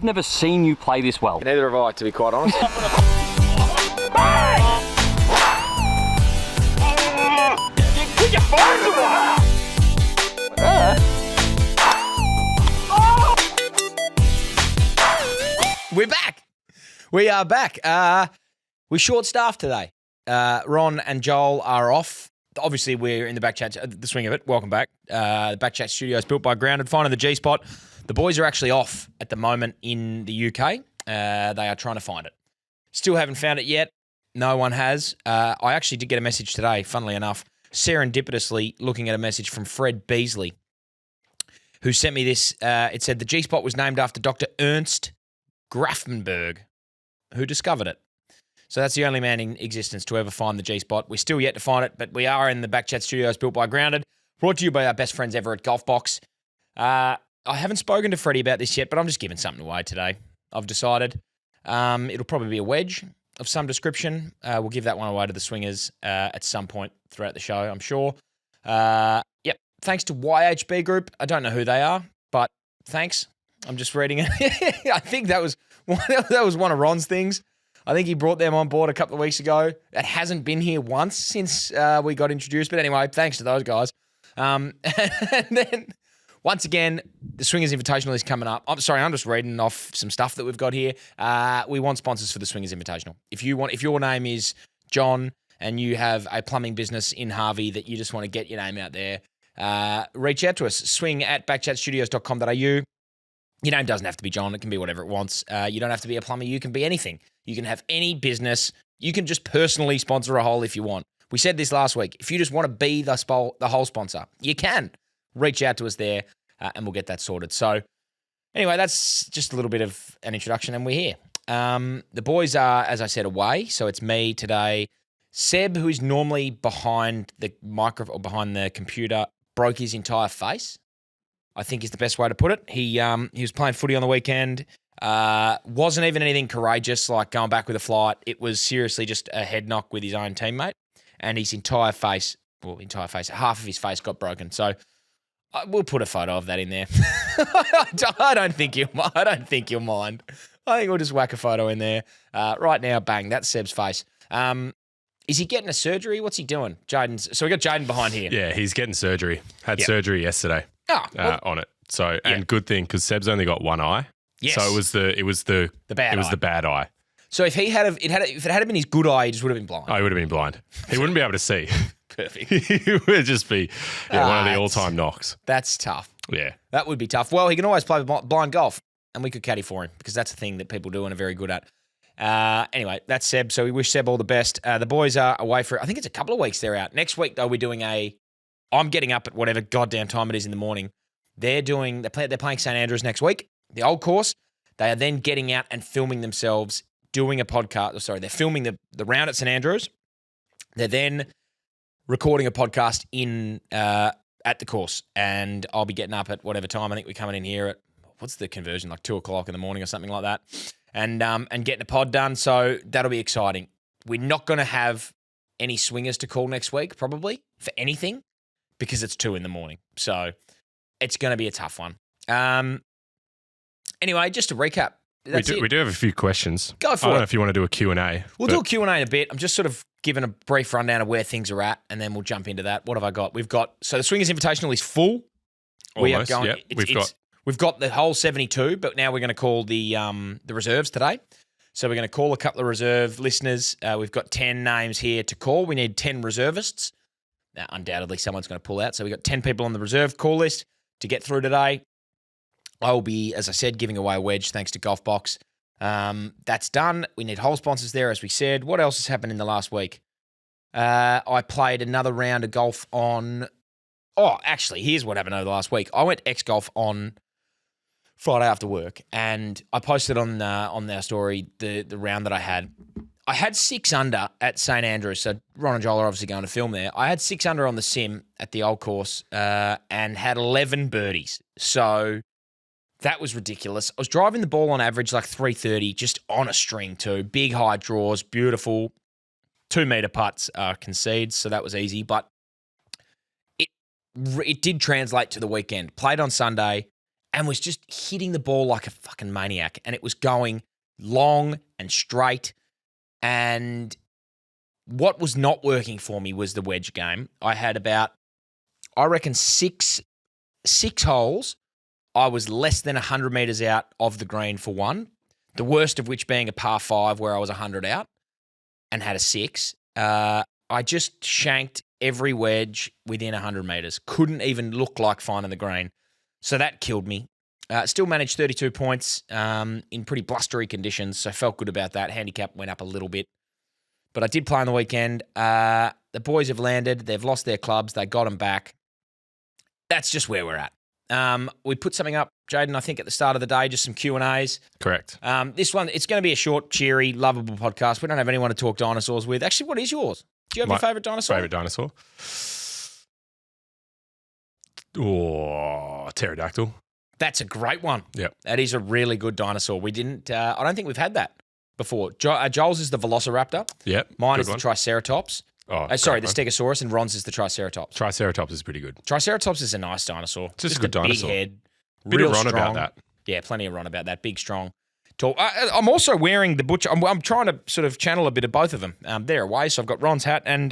I've never seen you play this well. Neither have I, to be quite honest. Put your phones away! We're back. We are back. We're short-staffed today. Ron and Joel are off. Obviously, we're in the back chat, the swing of it. Welcome back. The back chat studio is built by Grounded, finding the G-spot. The boys are actually off at the moment in the UK. They are trying to find it. Still haven't found it yet. No one has. I actually did get a message today, funnily enough, serendipitously looking at a message from Fred Beasley, who sent me this. It said the G-spot was named after Dr. Ernst Grafenberg, who discovered it. So that's the only man in existence to ever find the G-spot. We're still yet to find it, but we are in the Backchat Studios built by Grounded, brought to you by our best friends ever at Golf Box. I haven't spoken to Freddie about this yet, but I'm just giving something away today. I've decided it'll probably be a wedge of some description. We'll give that one away to the swingers at some point throughout the show, I'm sure. Yep. Thanks to YHB Group. I don't know who they are, but thanks. I'm just reading it. I think that was one of Ron's things. I think he brought them on board a couple of weeks ago. It hasn't been here once since we got introduced. But anyway, thanks to those guys. And then, once again, the Swingers Invitational is coming up. I'm just reading off some stuff that we've got here. We want sponsors for the Swingers Invitational. If your name is John and you have a plumbing business in Harvey that you just want to get your name out there, reach out to us. swing@backchatstudios.com.au. Your name doesn't have to be John. It can be whatever it wants. You don't have to be a plumber. You can be anything. You can have any business. You can just personally sponsor a hole if you want. We said this last week. If you just want to be the hole sponsor, you can. Reach out to us there and we'll get that sorted. So anyway, that's just a little bit of an introduction and we're here. The boys are, as I said, away. So it's me today. Seb, who is normally behind the microphone or behind the computer, broke his entire face, I think is the best way to put it. He was playing footy on the weekend. Wasn't even anything courageous like going back with a flight. It was seriously just a head knock with his own teammate, and his half of his face got broken. So we'll put a photo of that in there. I don't think you'll mind. I think we'll just whack a photo in there right now. Bang, that's Seb's face. Is he getting a surgery? What's he doing? So we got Jaden behind here. Yeah, he's getting surgery. Had surgery yesterday. On it. So and good thing because Seb's only got one eye. Yes. So it was the bad eye. So if if it had been his good eye, he just would have been blind. Oh, he would have been blind. He wouldn't be able to see. Perfect. He would just be one of the all-time knocks. That's tough. Yeah. That would be tough. Well, he can always play blind golf, and we could caddy for him because that's a thing that people do and are very good at. Anyway, that's Seb. So we wish Seb all the best. The boys are away for, I think it's a couple of weeks they're out. Next week, though, we're doing I'm getting up at whatever goddamn time it is in the morning. They're playing St. Andrews next week, the old course. They are then getting out and filming themselves doing a podcast. They're filming the round at St. Andrews. They're then recording a podcast at the course, and I'll be getting up at whatever time. I think we're coming in here at, what's the conversion, like 2 o'clock in the morning or something like that, and getting a pod done. So that'll be exciting. We're not going to have any swingers to call next week, probably, for anything, because it's 2 in the morning. So it's going to be a tough one. Anyway, just to recap. We do have a few questions. Go for it. I don't know if you want to do a Q&A. We'll do a Q&A in a bit. I'm just sort of giving a brief rundown of where things are at, and then we'll jump into that. What have I got? So the Swingers Invitational is full. Almost, We've got the whole 72, but now we're going to call the reserves today. So we're going to call a couple of reserve listeners. We've got 10 names here to call. We need 10 reservists. Now, undoubtedly, someone's going to pull out. So we've got 10 people on the reserve call list to get through today. I will be, as I said, giving away a wedge thanks to Golf Box. That's done. We need hole sponsors there, as we said. What else has happened in the last week? I played another round of golf on... Oh, actually, here's what happened over the last week. I went ex-golf on Friday after work, and I posted on our story the round that I had. I had 6 under at St. Andrews, so Ron and Joel are obviously going to film there. I had 6 under on the sim at the old course and had 11 birdies. So that was ridiculous. I was driving the ball on average like 330, just on a string too. Big high draws, beautiful. 2-meter putts concedes, so that was easy. But it did translate to the weekend. Played on Sunday, and was just hitting the ball like a fucking maniac. And it was going long and straight. And what was not working for me was the wedge game. I had about, I reckon, six holes. I was less than 100 metres out of the green for one, the worst of which being a par 5 where I was 100 out and had a 6. I just shanked every wedge within 100 metres. Couldn't even look like finding the green. So that killed me. Still managed 32 points in pretty blustery conditions, so felt good about that. Handicap went up a little bit. But I did play on the weekend. The boys have landed. They've lost their clubs. They got them back. That's just where we're at. We put something up, Jaden, I think at the start of the day, just some Q&As. Correct. This one, it's going to be a short, cheery, lovable podcast. We don't have anyone to talk dinosaurs with. Actually, what is yours? Do you have your favourite dinosaur? Favourite dinosaur? Oh, pterodactyl. That's a great one. Yep. That is a really good dinosaur. We didn't, I don't think we've had that before. Joel's is the Velociraptor. Yep. Mine is the Triceratops. Oh, sorry, the Stegosaurus, and Ron's is the Triceratops. Triceratops is pretty good. Triceratops is a nice dinosaur. Just a good dinosaur. Big head. Bit Real of Ron strong. about that. Yeah, plenty of Ron about that. Big, strong, tall. I'm also wearing the Butcher. I'm trying to sort of channel a bit of both of them. They're away, so I've got Ron's hat and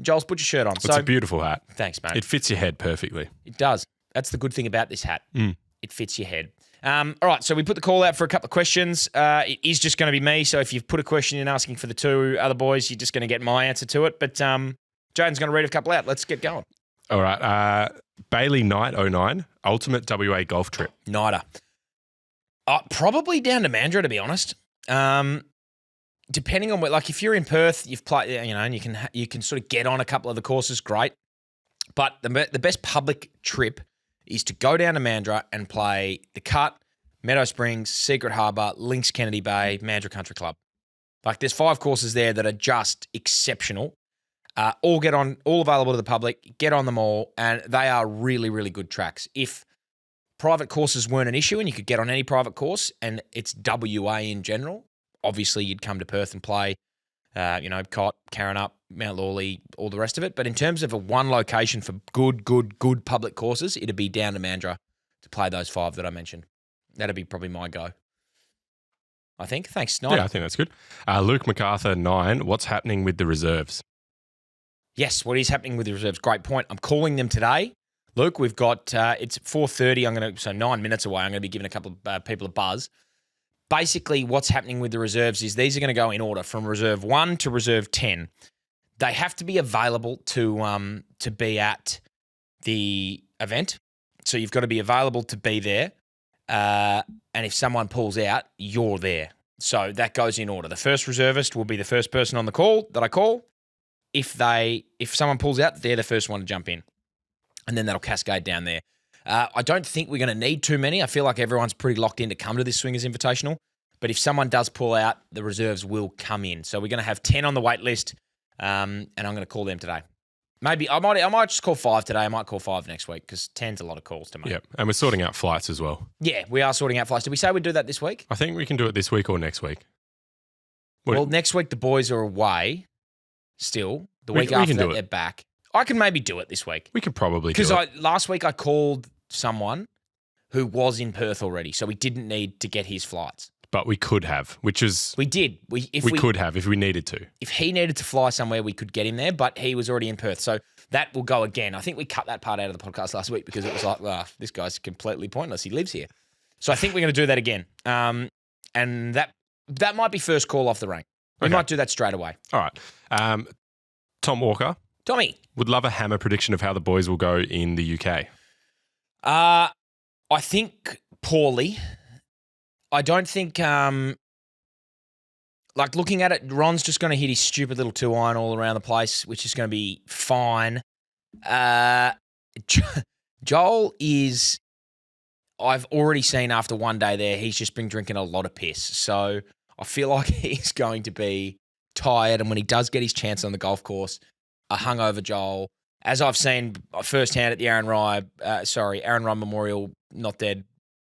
Joel's Butcher shirt on. It's a beautiful hat. Thanks, mate. It fits your head perfectly. It does. That's the good thing about this hat. It fits your head. All right, so we put the call out for a couple of questions. It is just going to be me, so if you've put a question in asking for the two other boys, you're just going to get my answer to it. But Jaden's going to read a couple out. Let's get going. All right. Bailey Knight 09, ultimate WA golf trip. Nighter. Probably down to Mandurah, to be honest. Depending on what, like if you're in Perth, you've played, and you can sort of get on a couple of the courses, great. But the best public trip is to go down to Mandurah and play the Cut, Meadow Springs, Secret Harbour, Links Kennedy Bay, Mandurah Country Club. Like there's 5 courses there that are just exceptional. All available to the public, get on them all, and they are really, really good tracks. If private courses weren't an issue and you could get on any private course and it's WA in general, obviously you'd come to Perth and play, Cott, Carrinup, Mount Lawley, all the rest of it. But in terms of a one location for good public courses, it'd be down to Mandurah to play those 5 that I mentioned. That'd be probably my go, I think. Thanks, Snyder. Yeah, I think that's good. Luke MacArthur 9, what's happening with the reserves? Yes, what is happening with the reserves? Great point. I'm calling them today. Luke, we've got, it's 4:30. So 9 minutes away. I'm going to be giving a couple of people a buzz. Basically, what's happening with the reserves is these are going to go in order from reserve 1 to reserve 10. They have to be available to be at the event. So you've got to be available to be there. And if someone pulls out, you're there. So that goes in order. The first reservist will be the first person on the call that I call. If someone pulls out, they're the first one to jump in. And then that'll cascade down there. I don't think we're going to need too many. I feel like everyone's pretty locked in to come to this Swingers Invitational. But if someone does pull out, the reserves will come in. So we're going to have 10 on the wait list, and I'm going to call them today. Maybe I might just call 5 today. I might call 5 next week because 10's a lot of calls to make. Yep, and we're sorting out flights as well. Yeah, we are sorting out flights. Did we say we'd do that this week? I think we can do it this week or next week. Well, next week the boys are away still. The week after that, they're back. I can maybe do it this week. We could probably do it. Because last week I called someone who was in Perth already, so we didn't need to get his flights. But we could have, which is... We did. We could have if we needed to. If he needed to fly somewhere, we could get him there, but he was already in Perth. So that will go again. I think we cut that part out of the podcast last week because it was like, well, this guy's completely pointless. He lives here. So I think we're going to do that again. And that might be first call off the rank. We might do that straight away. All right. Tom Walker. Tommy. Would love a hammer prediction of how the boys will go in the UK. I think poorly. I don't think, looking at it, Ron's just going to hit his stupid little 2-iron all around the place, which is going to be fine. Joel is, I've already seen after one day there, he's just been drinking a lot of piss. So I feel like he's going to be tired. And when he does get his chance on the golf course, a hungover Joel, as I've seen firsthand at the Aaron Rye Memorial, not dead,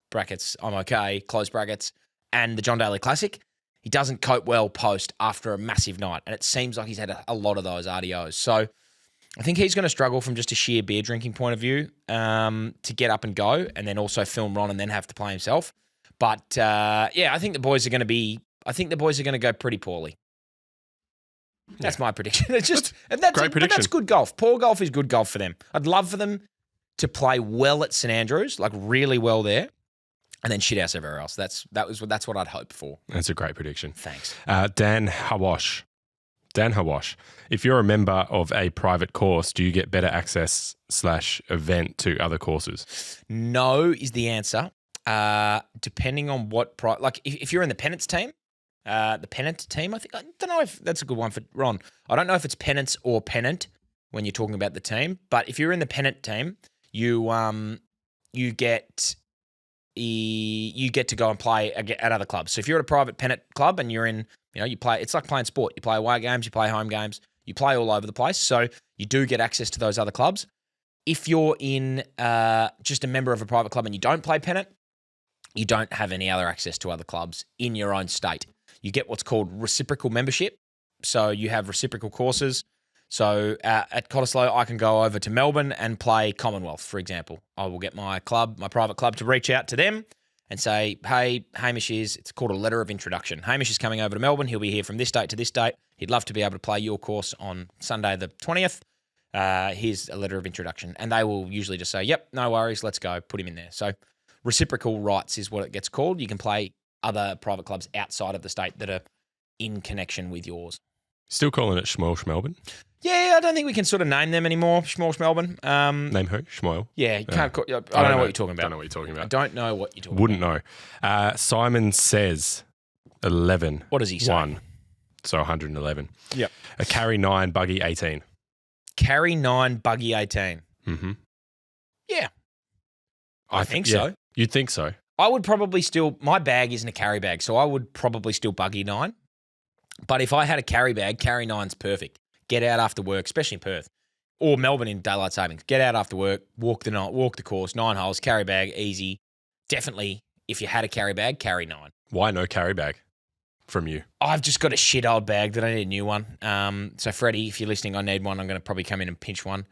brackets, I'm okay, close brackets, and the John Daly Classic, he doesn't cope well post after a massive night. And it seems like he's had a lot of those RDOs. So I think he's going to struggle from just a sheer beer drinking point of view to get up and go, and then also film Ron and then have to play himself. But I think the boys are going to go pretty poorly. That's my prediction. It's just that's great prediction. But that's good golf. Poor golf is good golf for them. I'd love for them to play well at St Andrews, like really well there, and then shit house everywhere else. That's what I'd hope for. That's a great prediction. Thanks. Dan Hawash. If you're a member of a private course, do you get better access / event to other courses? No is the answer. Depending on what if you're in the Pennants team. I don't know if that's a good one for Ron. I don't know if it's Pennants or Pennant when you're talking about the team, but if you're in the Pennant team, you get to go and play at other clubs. So if you're at a private Pennant club and you're in, you play, it's like playing sport. You play away games, you play home games, you play all over the place. So you do get access to those other clubs. If you're in just a member of a private club and you don't play Pennant, you don't have any other access to other clubs in your own state. You get what's called reciprocal membership. So you have reciprocal courses. So at Cottesloe, I can go over to Melbourne and play Commonwealth, for example. I will get my private club to reach out to them and say, hey, Hamish it's called a letter of introduction. Hamish is coming over to Melbourne. He'll be here from this date to this date. He'd love to be able to play your course on Sunday the 20th. Here's a letter of introduction. And they will usually just say, yep, no worries, let's go, put him in there. So reciprocal rights is what it gets called. You can play other private clubs outside of the state that are in connection with yours. Still calling it Schmoel Melbourne? Yeah, I don't think we can sort of name them anymore. Schmoel Melbourne. Name who? Schmoel? Yeah, you can't call, I don't know what you're talking about. Don't know what you're talking about. I don't know what you're talking Wouldn't know. Simon says 11. What does he say? 1. So 111. Yep. A carry 9, buggy 18. Carry 9, buggy 18. Mm-hmm. Yeah. I think so. Yeah, you'd think so. I would probably still, my bag isn't a carry bag, so I would probably still buggy 9. But if I had a carry bag, carry 9's perfect. Get out after work, especially in Perth or Melbourne in daylight savings. Get out after work, walk the course, 9 holes, carry bag, easy. Definitely, if you had a carry bag, carry 9. Why no carry bag from you? I've just got a shit old bag that I need a new one. So Freddie, if you're listening, I need one. I'm going to probably come in and pinch one.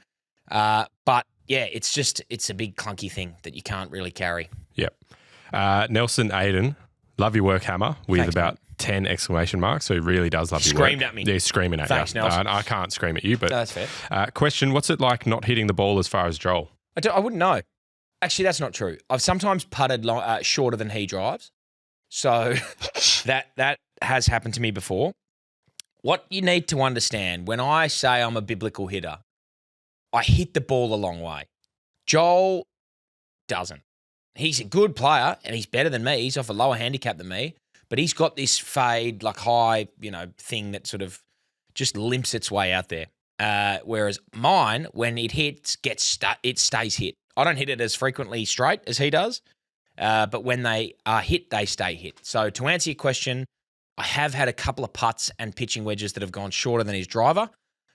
But yeah, it's a big clunky thing that you can't really carry. Yep. Nelson Aiden, love your work, Hammer, with Thanks, about mate. 10 exclamation marks. So he really does love your work. Screamed at me. Yeah, he's screaming at Thanks, you. Nelson. I can't scream at you, but No, that's fair. question, what's it like not hitting the ball as far as Joel? I wouldn't know. Actually, that's not true. I've sometimes putted shorter than he drives. So that has happened to me before. What you need to understand, when I say I'm a biblical hitter, I hit the ball a long way. Joel doesn't. He's a good player and he's better than me. He's off a lower handicap than me, but he's got this fade, like high, thing that sort of just limps its way out there. Whereas mine, when it hits, it stays hit. I don't hit it as frequently straight as he does, but when they are hit, they stay hit. So to answer your question, I have had a couple of putts and pitching wedges that have gone shorter than his driver.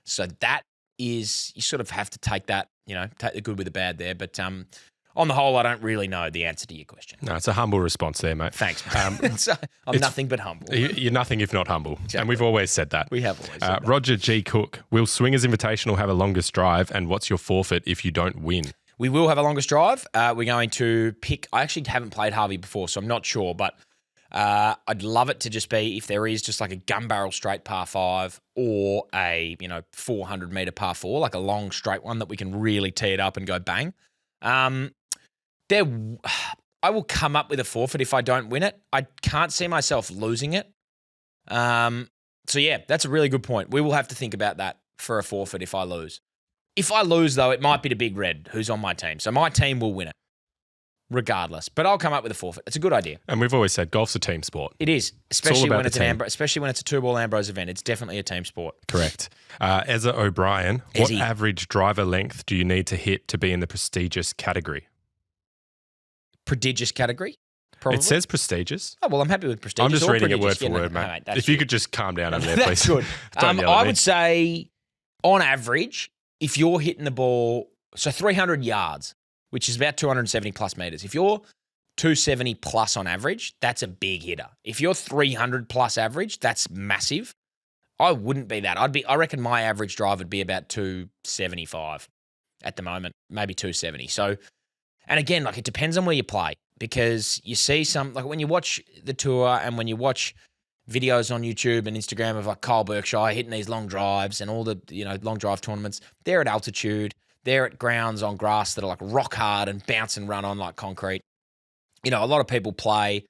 So that is, you sort of have to take that, take the good with the bad there. But on the whole, I don't really know the answer to your question. No, it's a humble response there, mate. Thanks, mate. I'm nothing but humble. You're nothing if not humble. Exactly. And we've always said that. We have always said that. Roger G. Cook, will Swingers Invitational have a longest drive, and what's your forfeit if you don't win? We will have a longest drive. We're going to pick, I actually haven't played Harvey before, so I'm not sure, but I'd love it to just be, if there is just like a gun barrel straight par 5 or a 400 metre par 4, like a long straight one that we can really tee it up and go bang. I will come up with a forfeit if I don't win it. I can't see myself losing it. So yeah, that's a really good point. We will have to think about that for a forfeit if I lose. If I lose, though, it might be the Big Red who's on my team. So my team will win it regardless. But I'll come up with a forfeit. It's a good idea. And we've always said golf's a team sport. It is, especially about when the it's team. especially when it's a 2-ball Ambrose event. It's definitely a team sport. Correct. Ezra O'Brien, what Ezzy. average driver length do you need to hit to be in the prestigious category? Prodigious category, probably. It says prestigious. Oh, well, I'm happy with prestigious. I'm just or reading it word prodigious. for word, no, mate. that's If you good. could just calm down over there, That's please. good. Don't yell at I me. would say, on average, if you're hitting the ball, so 300 yards, which is about 270 plus meters. If you're 270 plus on average, that's a big hitter. If you're 300 plus average, that's massive. I wouldn't be that. I reckon my average drive would be about 275 at the moment, maybe 270. So, and again, like it depends on where you play because you see some, like when you watch the tour and when you watch videos on YouTube and Instagram of like Kyle Berkshire hitting these long drives and all the, long drive tournaments, they're at altitude, they're at grounds on grass that are like rock hard and bounce and run on like concrete. A lot of people play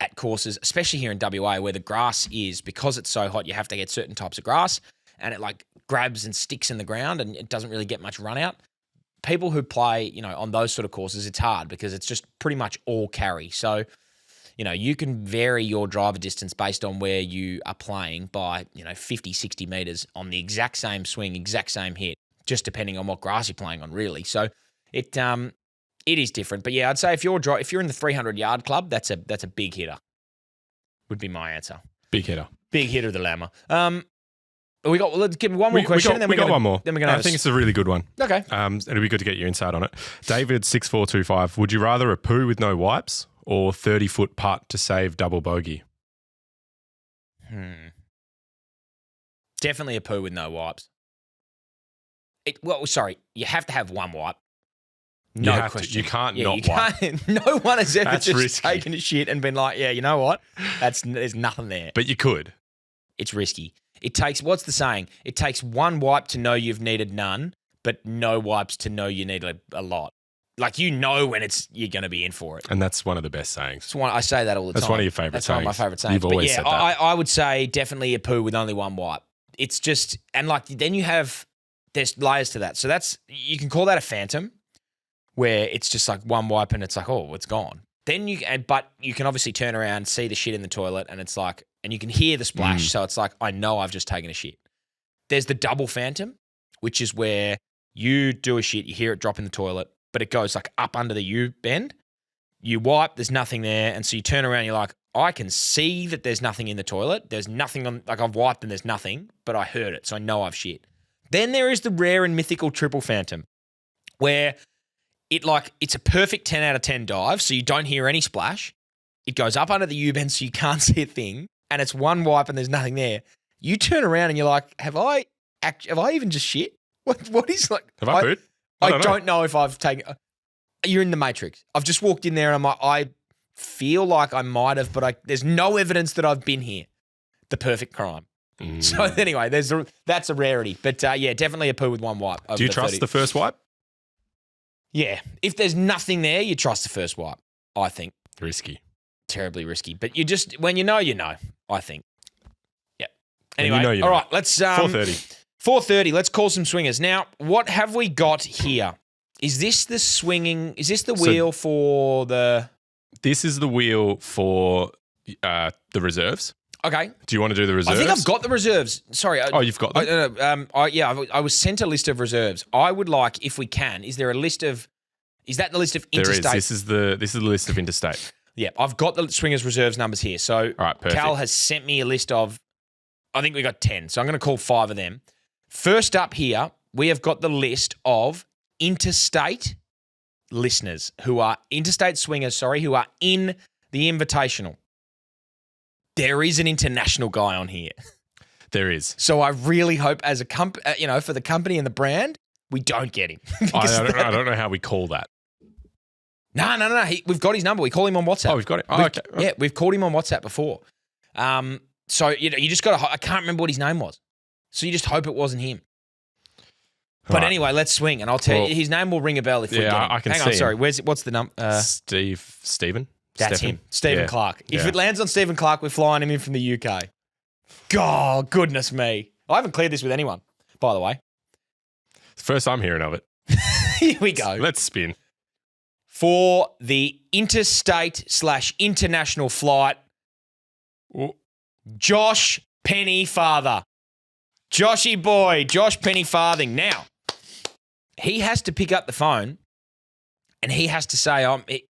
at courses, especially here in WA where the grass is, because it's so hot, you have to get certain types of grass and it like grabs and sticks in the ground and it doesn't really get much run out. People who play, on those sort of courses, it's hard because it's just pretty much all carry. So, you can vary your driver distance based on where you are playing by, 50, 60 meters on the exact same swing, exact same hit, just depending on what grass you're playing on, really. So it is different. But yeah, I'd say if you're in the 300-yard club, that's a big hitter, would be my answer. Big hitter. Big hitter of the Lammer. Let's give me one more question. We got one more. Then we're going to I think it's a really good one. Okay. It'll be good to get your insight on it. David6425, would you rather a poo with no wipes or 30-foot putt to save double bogey? Definitely a poo with no wipes. You have to have one wipe. No question. You can't not wipe. No one has ever That's just risky. taken a shit and been like, yeah, you know what? There's nothing there. But you could. It's risky. It takes, what's the saying? It takes one wipe to know you've needed none, but no wipes to know you need a lot. Like when you're going to be in for it. And that's one of the best sayings. I say that all the time. That's one of your favourite sayings. That's one of my favourite sayings. You've always said that. I would say definitely a poo with only one wipe. It's just, and like then there's layers to that. So you can call that a phantom, where it's just like one wipe and it's like, oh, it's gone. Then but you can obviously turn around, see the shit in the toilet, and it's like, and you can hear the splash. So it's like, I know I've just taken a shit. There's the double phantom, which is where you do a shit, you hear it drop in the toilet, but it goes like up under the U bend. You wipe, there's nothing there. And so you turn around, you're like, I can see that there's nothing in the toilet. There's nothing like I've wiped and there's nothing, but I heard it. So I know I've shit. Then there is the rare and mythical triple phantom, where it's a perfect 10 out of 10 dive, so you don't hear any splash. It goes up under the U-bend so you can't see a thing, and it's one wipe and there's nothing there. You turn around and you're like, have I even just shit? What is like? Have I pooed? I don't know if I've taken. You're in the Matrix. I've just walked in there and I'm like, I feel like I might have, but there's no evidence that I've been here. The perfect crime. So anyway, that's a rarity. But yeah, definitely a poo with one wipe. Do you trust the first wipe? Yeah. If there's nothing there, you trust the first wipe, I think. Risky. Terribly risky. But when you know, I think. Yeah. Anyway, you know. All right, let's 4:30. 4:30, let's call some swingers. Now, what have we got here? Is this the swinging? Is this the wheel for the? This is the wheel for the reserves. Okay. Do you want to do the reserves? I think I've got the reserves. Sorry. You've got them? I was sent a list of reserves. I would like, if we can, is that the list of interstate? There is. This is the list of interstate. Yeah, I've got the swingers reserves numbers here. So all right, perfect. Cal has sent me a list of, I think we got 10. So I'm going to call 5 of them. First up here, we have got the list of interstate listeners who are interstate swingers, who are in the invitational. There is an international guy on here. There is. So I really hope, as a for the company and the brand, we don't get him. I don't know how we call that. No. We've got his number. We call him on WhatsApp. Oh, we've got it. Okay. Yeah, we've called him on WhatsApp before. So you just got to. I can't remember what his name was. So you just hope it wasn't him. But anyway, let's swing, and I'll tell you, his name will ring a bell if we get him. I can Hang see on, sorry. him. What's the number? Stephen. That's him. Stephen Clark. If Yeah. it lands on Stephen Clark, we're flying him in from the UK. God, goodness me. I haven't cleared this with anyone, by the way. First I'm hearing of it. Here we go. Let's spin. For the interstate/international flight, Josh Pennyfather. Joshy boy, Josh Pennyfarthing. Now, he has to pick up the phone and he has to say, I'm a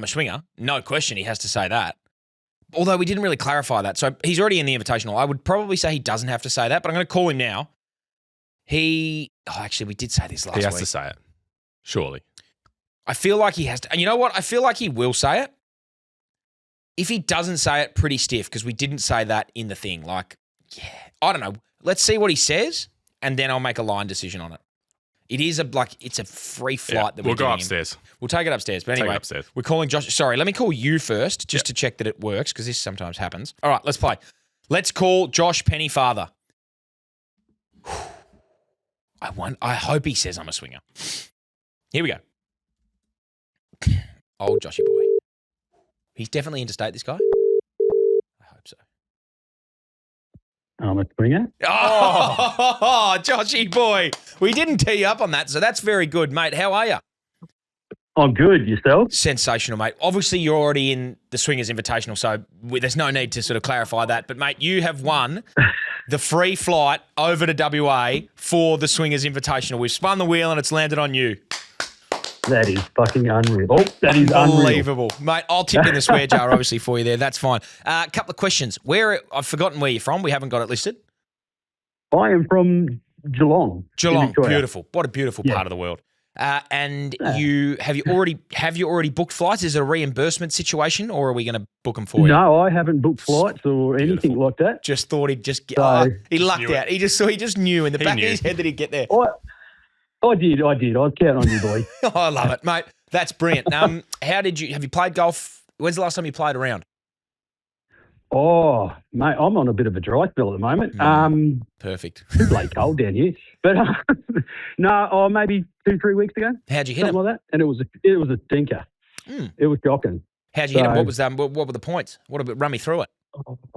swinger. No question, he has to say that. Although we didn't really clarify that. So he's already in the invitational. I would probably say he doesn't have to say that, but I'm going to call him now. Actually, we did say this last week. He has to say it. Surely. I feel like he has to. And you know what? I feel like he will say it. If he doesn't say it, pretty stiff, because we didn't say that in the thing. Like, I don't know. Let's see what he says, and then I'll make a line decision on it. It is it's a free flight that we'll go giving upstairs. him. We'll take it upstairs. But anyway, Take it upstairs. we're calling Josh. Sorry, let me call you first just to check that it works because this sometimes happens. All right, let's play. Let's call Josh Pennyfather. I hope he says I'm a swinger. Here we go. Old Joshy boy. He's definitely interstate, this guy. I hope so. I'm a swinger. Oh, Joshy boy. We didn't tee you up on that, so that's very good, mate. How are you? I'm good. Yourself? Sensational, mate. Obviously, you're already in the Swingers Invitational, so there's no need to sort of clarify that. But, mate, you have won the free flight over to WA for the Swingers Invitational. We've spun the wheel and it's landed on you. That is fucking unreal. Oh, that is Unbelievable. Mate, I'll tip in the swear jar, obviously, for you there. That's fine. A couple of questions. I've forgotten where you're from. We haven't got it listed. I am from Geelong. Geelong, beautiful. What a beautiful part of the world. And have you already booked flights? Is it a reimbursement situation, or are we going to book them for you? No, I haven't booked flights or anything like that. Just thought he'd just get. He So- lucked out. He just knew in the back of his head that he'd get there. I did. I was counting on you, boy. I love it, mate. That's brilliant. Have you played golf? When's the last time you played around? Oh, mate, I'm on a bit of a dry spell at the moment. Perfect. It's late cold down here, but no, maybe 2-3 weeks ago. How'd you hit Something him? like that, and it was a stinker. It was shocking. How'd you hit him? So- What was that? What were the points? Run me through it.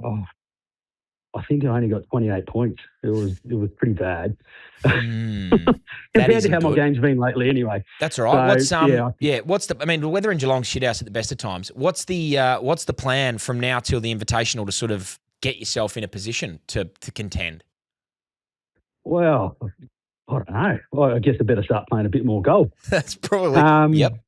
Oh, I think I only got 28 points. It was pretty bad. Compared to isn't how my good. game's been lately anyway. That's all right. So, What's the weather in Geelong's shit house at the best of times. What's the plan from now till the Invitational to sort of get yourself in a position to contend? Well, I don't know. Well, I guess I better start playing a bit more golf. That's probably yep.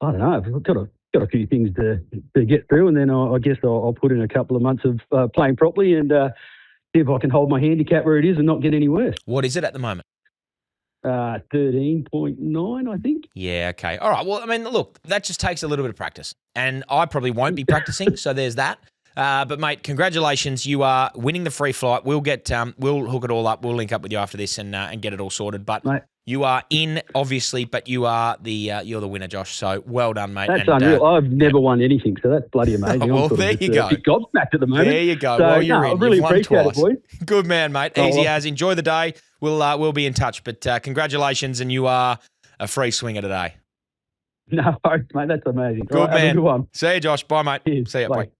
I don't know. I've got a few things to get through, and then I guess I'll put in a couple of months of playing properly and see if I can hold my handicap where it is and not get any worse. What is it at the moment? 13.9, I think. Yeah, okay. All right. Well, I mean, look, that just takes a little bit of practice. And I probably won't be practicing, so there's that. But, mate, congratulations. You are winning the free flight. We'll hook it all up. We'll link up with you after this and get it all sorted. But Mate. you are in, obviously, but you are you're the winner, Josh. So well done, mate. That's unreal. I've never won anything, so that's bloody amazing. Well, I'm sort there of you just, go. A bit gobsmacked at the moment. There you go. So, Well, you're in. I really You've won appreciate twice. it, boys. Good man, mate. Oh, Easy well. as. Enjoy the day. We'll be in touch. But congratulations, and you are a free swinger today. No worries, mate. That's amazing. Good All right, have a man. good one. See you, Josh. Bye, mate. Cheers. See you. Bye. Bye.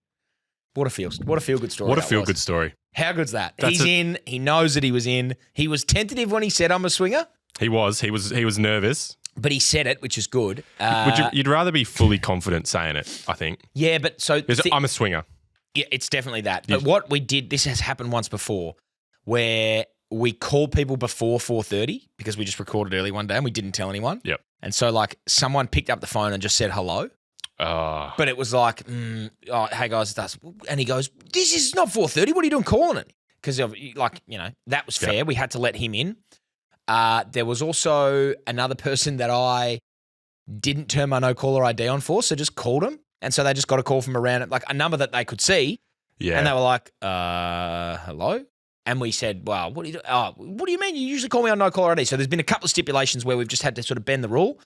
What a feel good story. What a that feel was. good story. How good's that? That's He's in. He knows that he was in. He was tentative when he said, "I'm a swinger," He was nervous. but he said it, which is good. You'd rather be fully confident saying it, I think. Yeah, but so Because I'm a swinger. yeah, it's definitely that. But what we did, this has happened once before, where we called people before 4:30 because we just recorded early one day and we didn't tell anyone. Yep. And so like someone picked up the phone and just said hello. But it was like, hey guys, it's us. And he goes, this is not 4:30. What are you doing calling it? Because that was fair. We had to let him in. There was also another person that I didn't turn my no caller ID on for, so just called him. And so they just got a call from around like a number that they could see. Yeah. And they were like, hello? And we said, well, what do you mean? You usually call me on no caller ID. So there's been a couple of stipulations where we've just had to sort of bend the rule.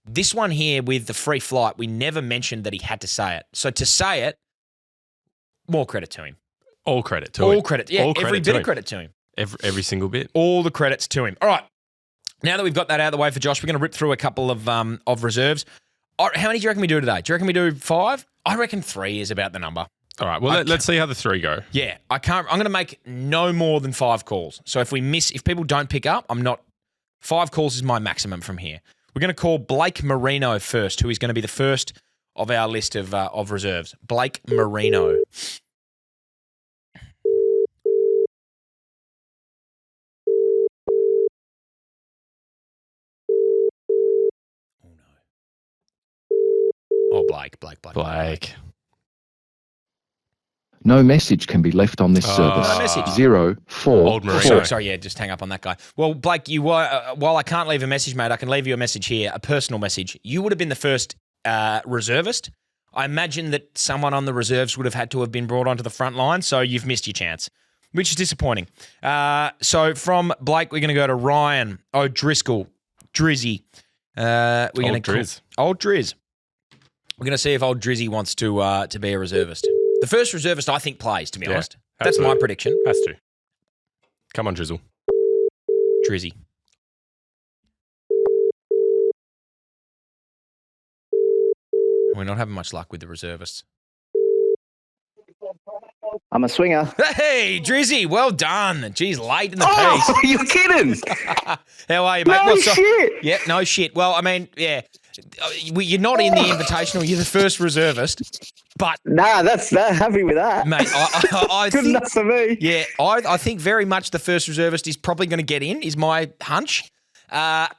This one here with the free flight, we never mentioned that he had to say it. So to say it, more credit to him. All credit to him. All credit. Yeah, every bit of credit to him. Every single bit. All the credits to him. All right. Now that we've got that out of the way for Josh, we're going to rip through a couple of reserves. How many do you reckon we do today? Do you reckon we do 5? I reckon 3 is about the number. All right. Well, let's see how the 3 go. Yeah, I'm going to make no more than 5 calls. So if people don't pick up, 5 calls is my maximum from here. We're going to call Blake Marino first, who is going to be the first of our list of reserves. Blake Marino. Oh no. Oh, Blake. No message can be left on this service. No message. 04. Old Marino. Sorry, yeah, just hang up on that guy. Well, Blake, you were, while I can't leave a message, mate, I can leave you a message here, a personal message. You would have been the first reservist. I imagine that someone on the reserves would have had to have been brought onto the front line, so you've missed your chance. which is disappointing. So from Blake, we're going to go to Ryan O'Driscoll, Drizzy. We're going to Driz. Old Driz. We're going to see if old Drizzy wants to be a reservist. The first reservist, I think, plays, to be honest. That's my prediction. Has to. Come on, Drizzle. Drizzy. We're not having much luck with the reservists. I'm a swinger. Hey, Drizzy, well done. Jeez, late in the Oh, you're kidding. piece. How are you, mate? No shit. Yeah, no shit. Well, I mean, yeah. You're not in the invitational. You're the first reservist. But, Nah, that's happy with that. mate, I Good think, enough for me. yeah, I think very much the first reservist is probably going to get in, is my hunch.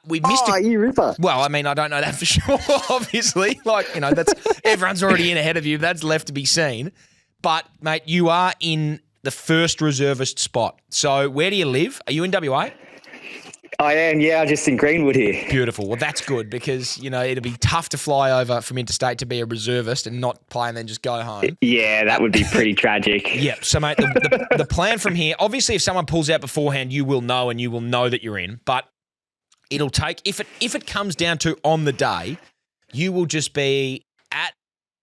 We missed Oh, you ripper. Well, I mean, I don't know that for sure, obviously. Like, you know, that's everyone's already in ahead of you. That's left to be seen. But, mate, you are in the first reservist spot. So where do you live? Are you in WA? I am, yeah, just in Greenwood here. Beautiful. Well, that's good because, you know, it'd be tough to fly over from interstate to be a reservist and not play and then just go home. Yeah, that would be pretty tragic. Yeah. So, mate, the plan from here, obviously, if someone pulls out beforehand, you will know and you will know that you're in. But it'll take, if it comes down to on the day, you will just be at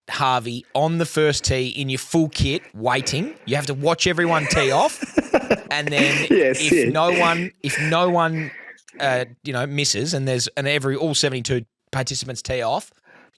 Harvey on the first tee in your full kit waiting. You have to watch everyone tee off. And then if no one misses and all 72 participants tee off,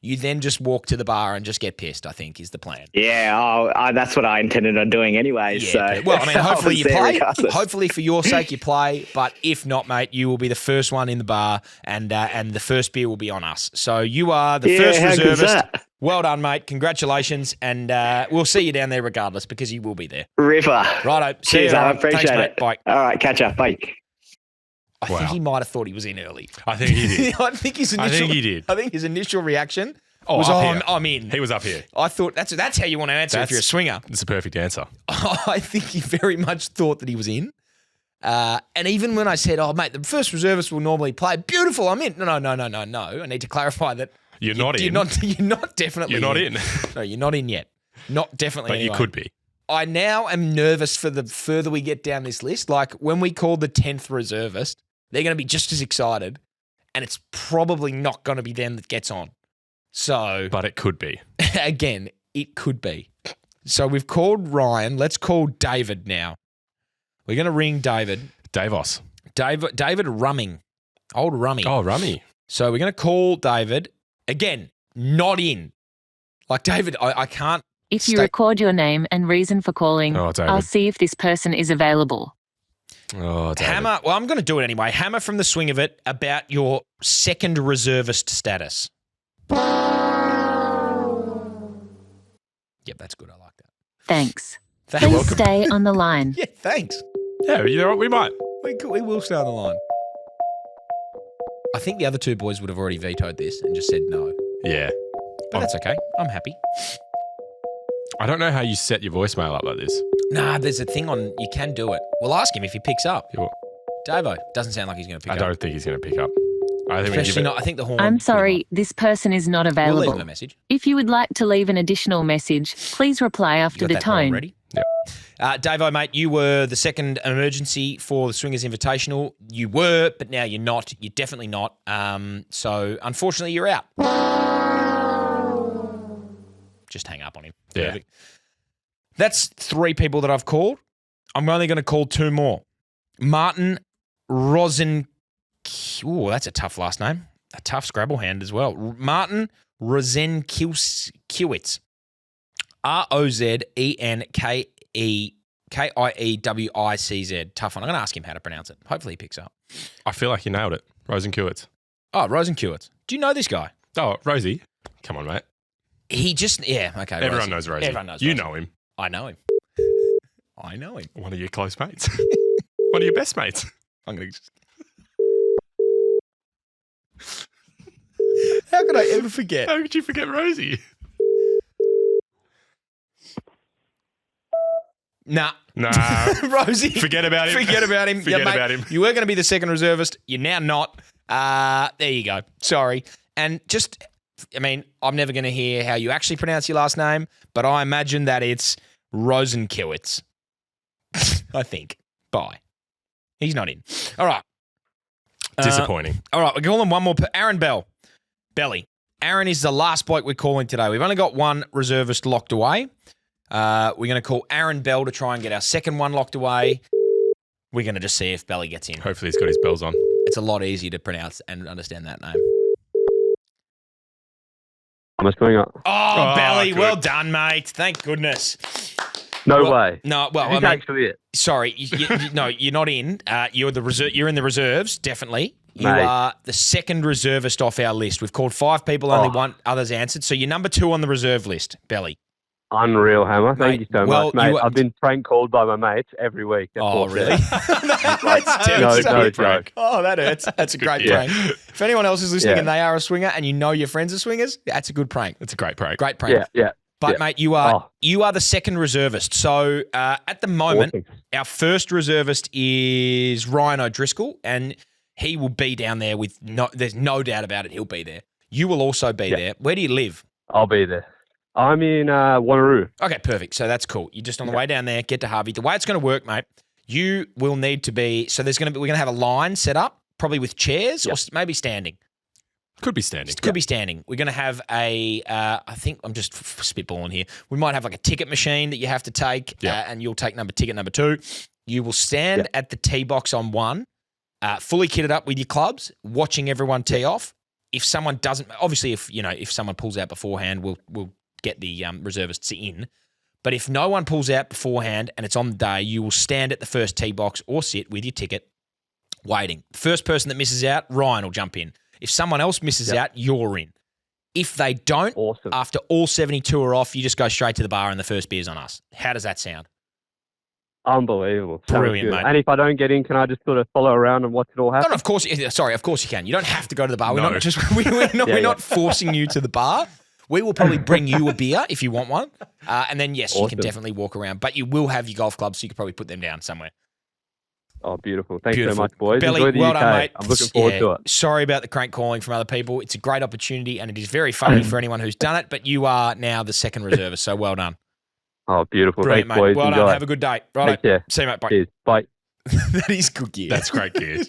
you then just walk to the bar and just get pissed, I think, is the plan. Yeah, that's what I intended on doing anyway. Yeah, so, well, I mean, hopefully you play. regardless. Hopefully for your sake you play. But if not, mate, you will be the first one in the bar and the first beer will be on us. So you are the first how good's reservist. that? Well done, mate. Congratulations. And we'll see you down there regardless because you will be there. Ripper. Righto. See Cheers, you, I Aaron. appreciate Thanks, it. mate. Bye. All right, catch up. Bye. I think he might have thought he was in early. I think he did. I think his initial reaction was, I'm in. He was up here. I thought that's how you want to answer if you're a swinger. It's a perfect answer. I think he very much thought that he was in. And even when I said, oh, mate, the first reservist will normally play. Beautiful, I'm in. No. I need to clarify that. You're not in. You're not definitely You're not in. No, you're not in yet. Not definitely But anyway. you could be. I now am nervous for the further we get down this list. Like when we call the 10th reservist, they're going to be just as excited. And it's probably not going to be them that gets on. So, But it could be. again, it could be. So we've called Ryan. Let's call David now. We're going to ring David. Davos. David Rumming. Old Rummy. Oh, Rummy. So we're going to call David. Again, not in. Like, David, I can't. If you record your name and reason for calling, Oh, David. I'll see if this person is available. Oh, David. Hammer. Well, I'm going to do it anyway. Hammer from the swing of it about your second reservist status. Yep, that's good. I like that. Thanks. Thanks. Please stay on the line. Yeah, thanks. Yeah, you know what? We might. We will stay on the line. I think the other two boys would have already vetoed this and just said no. Yeah. But that's okay. I'm happy. I don't know how you set your voicemail up like this. Nah, there's a thing on, you can do it. We'll ask him if he picks up. You- Davo, doesn't sound like he's going to pick I up. don't think he's going to pick up. I think Especially not, I think the horn. I'm sorry, this person is not We'll leave available. him a message. If you would like to leave an additional message, please reply You after got the that horn tone. ready? Yep. Davo, mate, you were the second emergency for the Swingers Invitational. You were, but now you're not. You're definitely not. So, unfortunately, you're out. Just hang up on him. Yeah. Perfect. That's 3 people that I've called. I'm only going to call 2 more. Martin Rosen. Ooh, that's a tough last name. A tough Scrabble hand as well. Martin Rosenkiewicz. Rozenkiewicz. Tough one. I'm going to ask him how to pronounce it. Hopefully he picks up. I feel like you nailed it. Rosenkiewicz. Oh, Rosenkiewicz. Do you know this guy? Oh, Rosie. Come on, mate. He just, yeah, okay. Everyone knows Rosie. Everyone knows You Rosie. know him. I know him. I know him. One of your close mates. One of your best mates. I'm going to just... How could I ever forget? How could you forget Rosie? Nah. Nah. Rosie. Forget about him. Forget about him. Forget mate, about him. You were going to be the second reservist. You're now not. There you go. Sorry. And just, I mean, I'm never going to hear how you actually pronounce your last name, but I imagine that it's Rosenkiewicz. I think. Bye. He's not in. All right. Disappointing. All right, we're calling one more. Aaron Belly. Aaron is the last bloke we're calling today. We've only got one reservist locked away. We're going to call Aaron Bell to try and get our second one locked away. We're going to just see if Belly gets in. Hopefully he's got his bells on. It's a lot easier to pronounce and understand that name. I'm a swinger. Oh, Belly, good. well done, mate. Thank goodness. No Well, way. No, well, Who's I mean, actually it? sorry, no, you're not in. You're in the reserves, definitely. You Mate. are the second reservist off our list. We've called 5 people, only one others answered. So you're number 2 on the reserve list, Belly. Unreal, Hammer. Mate, Thank you so well, much, mate. you are- I've been prank called by my mates every week. That's Oh, all really? fair. That's no devastating. joke. Oh, that hurts. That's a great Yeah. prank. If anyone else is listening Yeah. and they are a swinger and you know your friends are swingers, that's a good prank. It's a great prank. Great prank. Yeah. But, yeah. mate, you are the second reservist. So at the moment, Awesome. our first reservist is Ryan O'Driscoll, and he will be down there with there's no doubt about it. He'll be there. You will also be there. Where do you live? I'll be there. I'm in Wanneroo. Okay, perfect. So that's cool. You're just on the way down there, get to Harvey. The way it's going to work, mate, you will need to be, so we're going to have a line set up, probably with chairs or maybe standing. Could be standing. Could be standing. We're going to have I think I'm just spitballing here. We might have like a ticket machine that you have to take, and you'll take ticket number 2. You will stand at the tee box on 1, fully kitted up with your clubs, watching everyone tee off. If someone doesn't, obviously, if someone pulls out beforehand, we'll get the reservists in. But if no one pulls out beforehand and it's on the day, you will stand at the first tee box or sit with your ticket, waiting. First person that misses out, Ryan will jump in. If someone else misses out, you're in. If they don't, Awesome. after all 72 are off, you just go straight to the bar and the first beer's on us. How does that sound? Unbelievable. Sounds Brilliant, good. mate. And if I don't get in, can I just sort of follow around and watch it all happen? No, of course you can. You don't have to go to the bar. No. We're not forcing you to the bar. We will probably bring you a beer if you want one. And then, yes, you can Awesome. definitely walk around. But you will have your golf clubs, so you can probably put them down somewhere. Oh, beautiful. Thanks Beautiful. so much, boys. Belly, Enjoy the well UK. done, mate. I'm looking forward to it. Sorry about the crank calling from other people. It's a great opportunity, and it is very funny for anyone who's done it, but you are now the second reservist, so well done. Oh, beautiful. Brilliant, Thanks, mate. boys. Well Enjoy. done. Have a good day. Right. Take care. See you, mate. Bye. Cheers. Bye. That is good gear. That's great gear.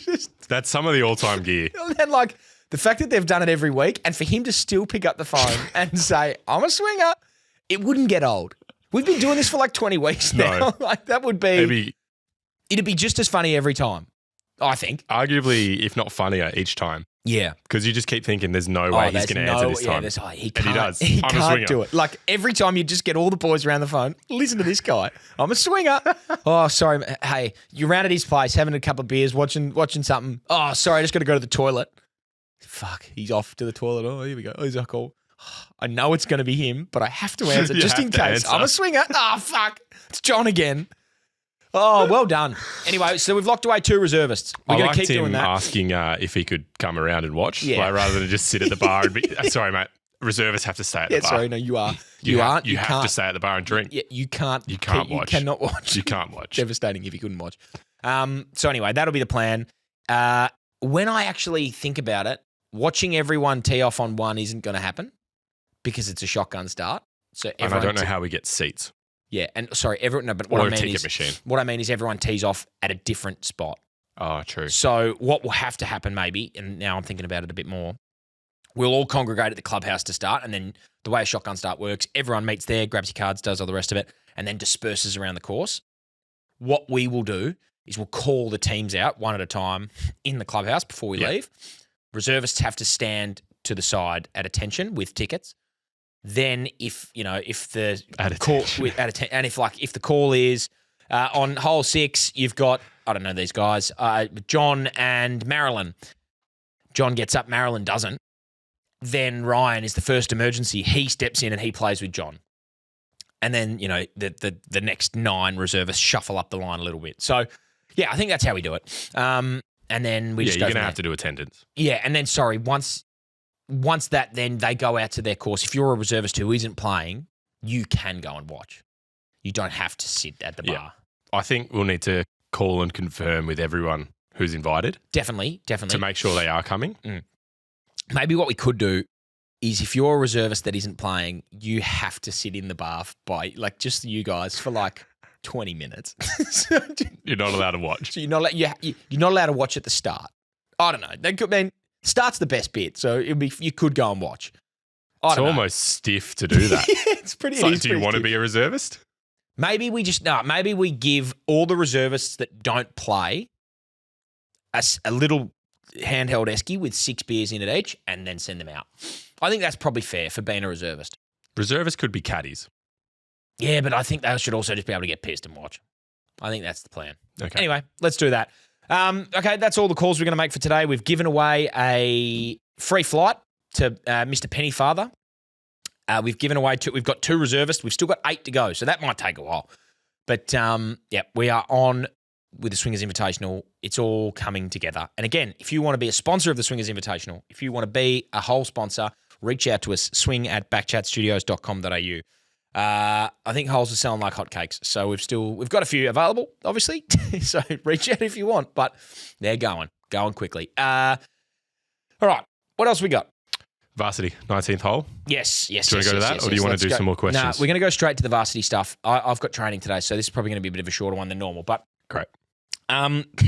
That's some of the all-time gear. And like the fact that they've done it every week, and for him to still pick up the phone and say, "I'm a swinger," it wouldn't get old. We've been doing this for like 20 weeks now. No. Like that would be. It'd be just as funny every time, I think. Arguably, if not funnier, each time. Yeah. Because you just keep thinking there's no way he's going to answer this time. He And he can't, does. He I'm a can't swinger. do it. Like every time you just get all the boys around the phone, listen to this guy. I'm a swinger. Oh, sorry. Hey, you're around at his place having a couple of beers, watching something. Oh, sorry. I just got to go to the toilet. Fuck. He's off to the toilet. Oh, here we go. Oh, he's a call. I know it's going to be him, but I have to answer You just have in to case. answer. I'm a swinger. Oh, fuck. It's John again. Oh, well done. Anyway, so we've locked away 2 reservists. We're I going liked to keep doing him that. asking if he could come around and watch, Yeah. like, rather than just sit at the bar and be, sorry, mate, reservists have to stay at the Yeah, bar. sorry. No, you are. You aren't. have can't. to stay at the bar and drink. Yeah, you can't. You can't watch. You cannot watch. You can't watch. Devastating if you couldn't watch. So anyway, that'll be the plan. When I actually think about it, watching everyone tee off on 1 isn't going to happen because it's a shotgun start. So And I everyone don't know how we get seats. Yeah, and sorry, everyone. No, but Or what I a mean ticket is, machine. what I mean is, everyone tees off at a different spot. Oh, true. So what will have to happen, maybe, and now I'm thinking about it a bit more. We'll all congregate at the clubhouse to start, and then the way a shotgun start works, everyone meets there, grabs your cards, does all the rest of it, and then disperses around the course. What we will do is we'll call the teams out one at a time in the clubhouse before we leave. Reservists have to stand to the side at attention with tickets. Then if the At call attention. and if the call is on hole 6, you've got, I don't know these guys, John and Marilyn. John gets up, Marilyn doesn't. Then Ryan is the first emergency. He steps in and he plays with John. And then, the next 9 reservists shuffle up the line a little bit. So, yeah, I think that's how we do it. And then we just go you're from going to there. have to do attendance. Yeah, and then, once that, then they go out to their course. If you're a reservist who isn't playing, you can go and watch. You don't have to sit at the bar. Yeah. I think we'll need to call and confirm with everyone who's invited Definitely. to make sure they are coming. Maybe what we could do is if you're a reservist that isn't playing, you have to sit in the bar by, just you guys for 20 minutes. You're not allowed to watch. So you're not allowed to watch at the start. I don't know. Start's the best bit, so you could go and watch. It's almost stiff to do that. It's pretty. It's like, do you want to be a reservist? Maybe we give all the reservists that don't play a little handheld esky with 6 beers in it each, and then send them out. I think that's probably fair for being a reservist. Reservists could be caddies. Yeah, but I think they should also just be able to get pissed and watch. I think that's the plan. Okay. Anyway, let's do that. Okay, that's all the calls we're going to make for today. We've given away a free flight to Mr. Pennyfather. We've given away we've got 2 reservists. We've still got 8 to go, so that might take a while. But, we are on with the Swingers Invitational. It's all coming together. And again, if you want to be a sponsor of the Swingers Invitational, if you want to be a whole sponsor, reach out to us, swing@backchatstudios.com.au. I think holes are selling like hotcakes, so we've got a few available, obviously. So reach out if you want, but they're going quickly. All right, what else we got? Varsity, 19th hole. Yes. Do you want to go to that, or do you want to do some more questions? No, we're going to go straight to the varsity stuff. I've got training today, so this is probably going to be a bit of a shorter one than normal, but great.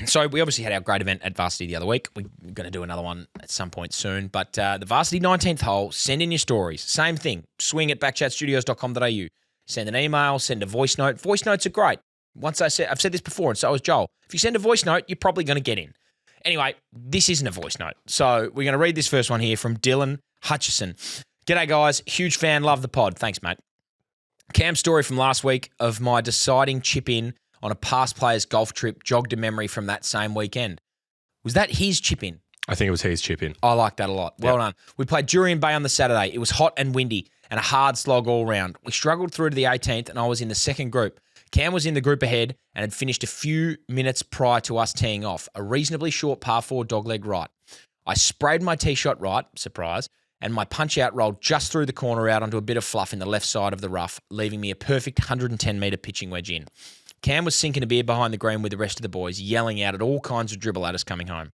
So we obviously had our great event at Varsity the other week. We're going to do another one at some point soon. But the Varsity 19th hole, send in your stories. Same thing. swing@backchatstudios.com.au. Send an email, send a voice note. Voice notes are great. I've said this before, and so has Joel. If you send a voice note, you're probably going to get in. Anyway, this isn't a voice note. So we're going to read this first one here from Dylan Hutchison. G'day, guys. Huge fan. Love the pod. Thanks, mate. Cam's story from last week of my deciding chip in on a past player's golf trip jogged a memory from that same weekend. Was that his chip in? I think it was his chip in. I like that a lot. Well done. We played Jurien Bay on the Saturday. It was hot and windy and a hard slog all round. We struggled through to the 18th and I was in the second group. Cam was in the group ahead and had finished a few minutes prior to us teeing off, a reasonably short par 4 dogleg right. I sprayed my tee shot right, surprise, and my punch out rolled just through the corner out onto a bit of fluff in the left side of the rough, leaving me a perfect 110-metre pitching wedge in. Cam was sinking a beer behind the green with the rest of the boys, yelling out at all kinds of dribble at us coming home.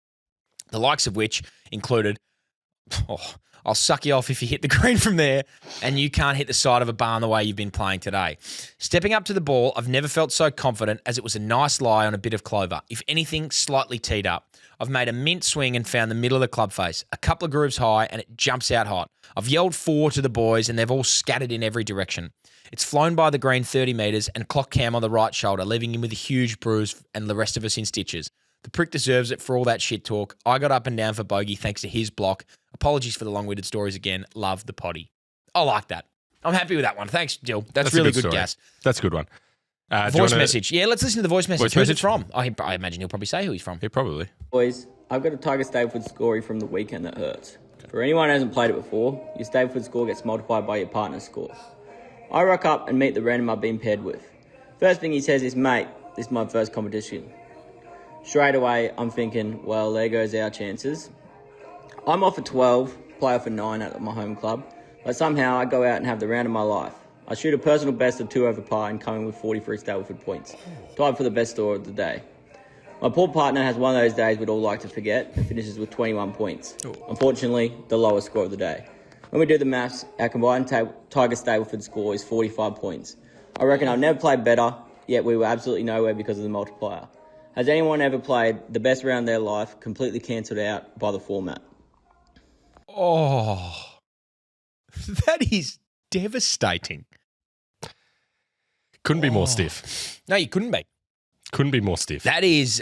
The likes of which included, I'll suck you off if you hit the green from there, and you can't hit the side of a barn the way you've been playing today. Stepping up to the ball, I've never felt so confident as it was a nice lie on a bit of clover. If anything, slightly teed up. I've made a mint swing and found the middle of the club face, a couple of grooves high, and it jumps out hot. I've yelled 4 to the boys, and they've all scattered in every direction. It's flown by the green 30 metres and clocked Cam on the right shoulder, leaving him with a huge bruise and the rest of us in stitches. The prick deserves it for all that shit talk. I got up and down for bogey thanks to his block. Apologies for the long-winded stories again. Love the potty. I like that. I'm happy with that one. Thanks, Jill. That's really good gas. That's a good one. Voice message. Yeah, let's listen to the voice message. Who's it from? I imagine he'll probably say who he's from. Yeah, probably. Boys, I've got a Tiger Stableford score from the weekend that hurts. For anyone who hasn't played it before, your Stableford score gets multiplied by your partner's score. I rock up and meet the random I've been paired with. First thing he says is, mate, this is my first competition. Straight away, I'm thinking, well, there goes our chances. I'm off at 12, play off at 9 at my home club, but somehow I go out and have the round of my life. I shoot a personal best of 2 over par and come in with 43 Stableford points, tied for the best score of the day. My poor partner has one of those days we'd all like to forget and finishes with 21 points. Unfortunately, the lowest score of the day. When we do the maths, our combined Tiger Stableford score is 45 points. I reckon I've never played better, yet we were absolutely nowhere because of the multiplier. Has anyone ever played the best round of their life completely cancelled out by the format? Oh, that is devastating. Couldn't be more stiff. No, you couldn't be. Couldn't be more stiff. That is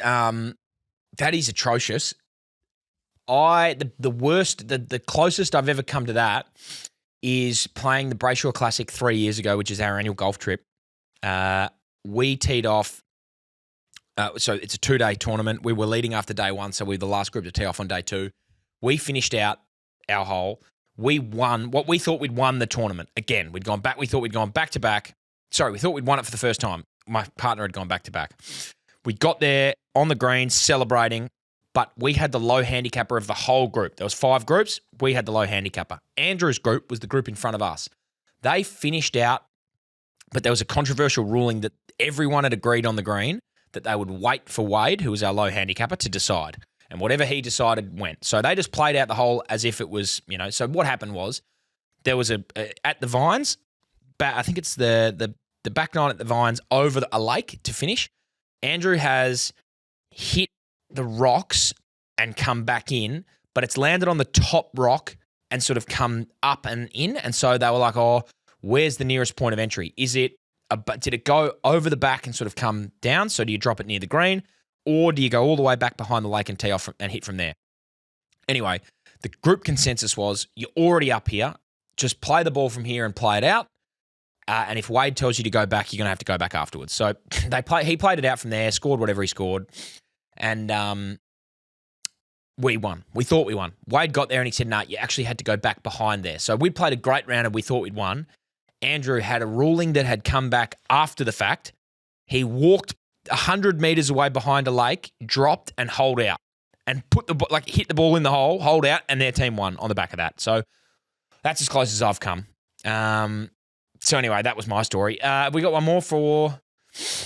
atrocious. The worst, the closest I've ever come to that is playing the Brayshaw Classic 3 years ago, which is our annual golf trip. We teed off. So it's a 2-day tournament. We were leading after day 1, so we were the last group to tee off on day 2. We finished out our hole. We won what we thought we'd won the tournament. Again, we'd gone back. We thought we'd gone back to back. Sorry, we thought we'd won it for the first time. My partner had gone back to back. We got there on the green celebrating, but we had the low handicapper of the whole group. There was 5 groups. We had the low handicapper. Andrew's group was the group in front of us. They finished out, but there was a controversial ruling that everyone had agreed on the green that they would wait for Wade, who was our low handicapper, to decide. And whatever he decided went. So they just played out the hole as if it was, so what happened was there was at the Vines, I think it's the the back nine at the Vines over a lake to finish. Andrew has hit the rocks and come back in, but it's landed on the top rock and sort of come up and in. And so they were like, oh, where's the nearest point of entry? Did it go over the back and sort of come down? So do you drop it near the green, or do you go all the way back behind the lake and tee off and hit from there? Anyway, the group consensus was, you're already up here. Just play the ball from here and play it out. And if Wade tells you to go back, you're going to have to go back afterwards. So he played it out from there, scored whatever he scored, and we won. We thought we won. Wade got there and he said, nah, you actually had to go back behind there. So we'd played a great round and we thought we'd won. Andrew had a ruling that had come back after the fact. He walked 100 metres away behind a lake, dropped and holed out, and hit the ball in the hole, hold out, and their team won on the back of that. So that's as close as I've come. So anyway, that was my story. We got one more for...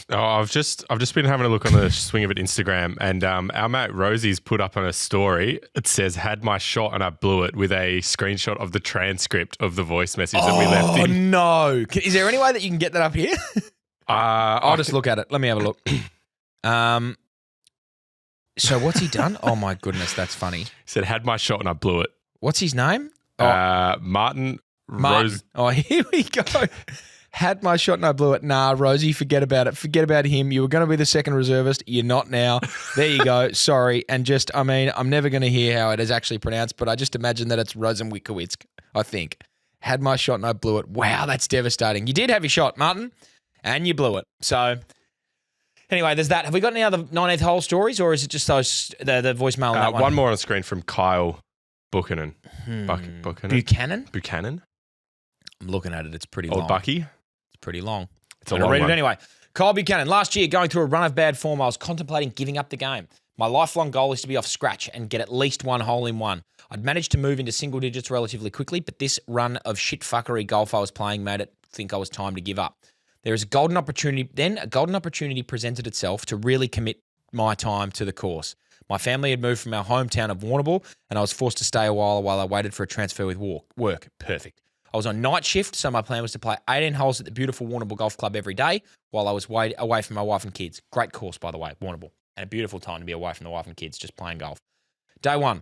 Oh, I've just been having a look on the Swing of It Instagram, and our mate Rosie's put up on a story. It says, had my shot and I blew it, with a screenshot of the transcript of the voice message that we left in. Oh, no. Is there any way that you can get that up here? I'll just look at it. Let me have a look. So what's he done? Oh, my goodness, that's funny. He said, had my shot and I blew it. What's his name? Martin. Rose. Oh, here we go. Had my shot and I blew it. Nah, Rosie, forget about it. Forget about him. You were going to be the second reservist. You're not now. There you go. Sorry. And I'm never going to hear how it is actually pronounced, but I just imagine that it's Rosenwikowitz, I think. Had my shot and I blew it. Wow, that's devastating. You did have your shot, Martin, and you blew it. So anyway, there's that. Have we got any other 19th hole stories, or is it just those the voicemail on that one? One more on the screen from Kyle Buchanan. Buchanan? I'm looking at it. It's pretty long. Old Bucky? It's pretty long. It's a long read one. it anyway. Kyle Buchanan. Last year, going through a run of bad form, I was contemplating giving up the game. My lifelong goal is to be off scratch and get at least one hole in one. I'd managed to move into single digits relatively quickly, but this run of shit-fuckery golf I was playing made it think I was time to give up. There is a golden opportunity presented itself to really commit my time to the course. My family had moved from our hometown of Warrnambool, and I was forced to stay a while I waited for a transfer with work. Perfect. I was on night shift, so my plan was to play 18 holes at the beautiful Warrnambool Golf Club every day while I was away from my wife and kids. Great course, by the way, Warrnambool. And a beautiful time to be away from the wife and kids, just playing golf. Day one,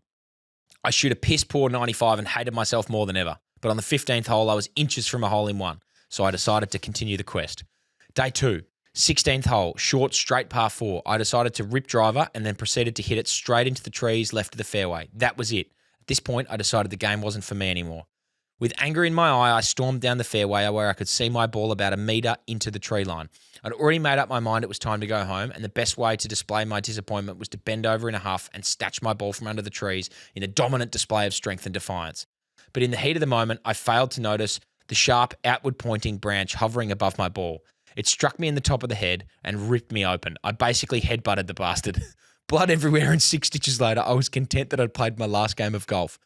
I shoot a piss-poor 95 and hated myself more than ever. But on the 15th hole, I was inches from a hole in one, so I decided to continue the quest. Day two, 16th hole, short, straight par 4. I decided to rip driver and then proceeded to hit it straight into the trees left of the fairway. That was it. At this point, I decided the game wasn't for me anymore. With anger in my eye, I stormed down the fairway where I could see my ball about a metre into the tree line. I'd already made up my mind it was time to go home, and the best way to display my disappointment was to bend over in a huff and snatch my ball from under the trees in a dominant display of strength and defiance. But in the heat of the moment, I failed to notice the sharp, outward-pointing branch hovering above my ball. It struck me in the top of the head and ripped me open. I basically headbutted the bastard. Blood everywhere, and 6 stitches later, I was content that I'd played my last game of golf.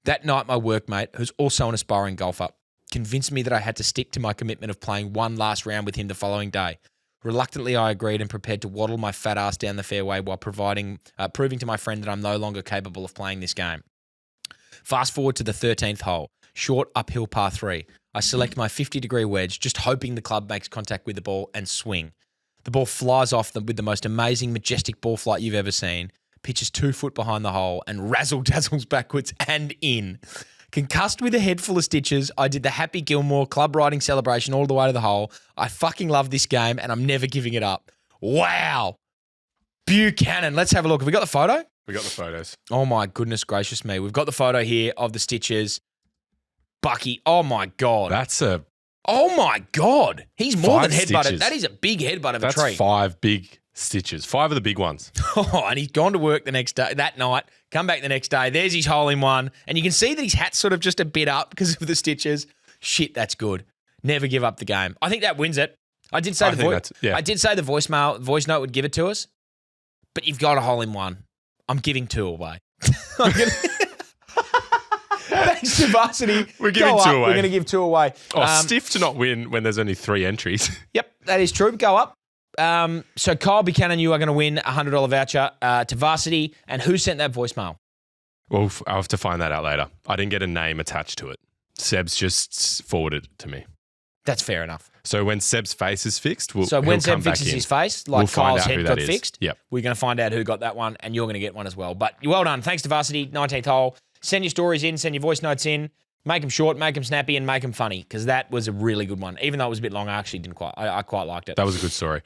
That night, my workmate, who's also an aspiring golfer, convinced me that I had to stick to my commitment of playing one last round with him the following day. Reluctantly, I agreed and prepared to waddle my fat ass down the fairway while proving to my friend that I'm no longer capable of playing this game. Fast forward to the 13th hole, short uphill par 3. I select my 50-degree wedge, just hoping the club makes contact with the ball and swing. The ball flies off with the most amazing, majestic ball flight you've ever seen, pitches 2 foot behind the hole and razzle-dazzles backwards and in. Concussed with a head full of stitches, I did the Happy Gilmore club riding celebration all the way to the hole. I fucking love this game and I'm never giving it up. Wow. Buchanan. Let's have a look. Have we got the photo? We got the photos. Oh my goodness gracious me. We've got the photo here of the stitches. Bucky. Oh my God. Oh my God. He's more than headbutted. Stitches. That is a big headbutt of That's a tree. 5 big stitches. 5 of the big ones. Oh, and he's gone to work the next day, that night, come back the next day. There's his hole in one. And you can see that his hat's sort of just a bit up because of the stitches. Shit, that's good. Never give up the game. I think that wins it. I did say the voice note would give it to us, but you've got a hole in one. I'm giving 2 away. Thanks to Varsity. We're giving 2 away. We're going to give 2 away. Stiff to not win when there's only 3 entries. Yep, that is true. Go up. So Kyle Buchanan, you are going to win a $100 voucher to Varsity. And who sent that voicemail? Well, I'll have to find that out later. I didn't get a name attached to it. Seb's just forwarded it to me. That's fair enough. So when Seb's face is fixed, when he'll Seb come back fixes in. his face, like We'll find Kyle's out who head that got is. fixed, Yep. we're going to find out who got that one, and you're going to get one as well. But well done. Thanks to Varsity, 19th hole. Send your stories in, send your voice notes in. Make them short, make them snappy, and make them funny, because that was a really good one. Even though it was a bit long, I actually didn't quite. I quite liked it. That was a good story.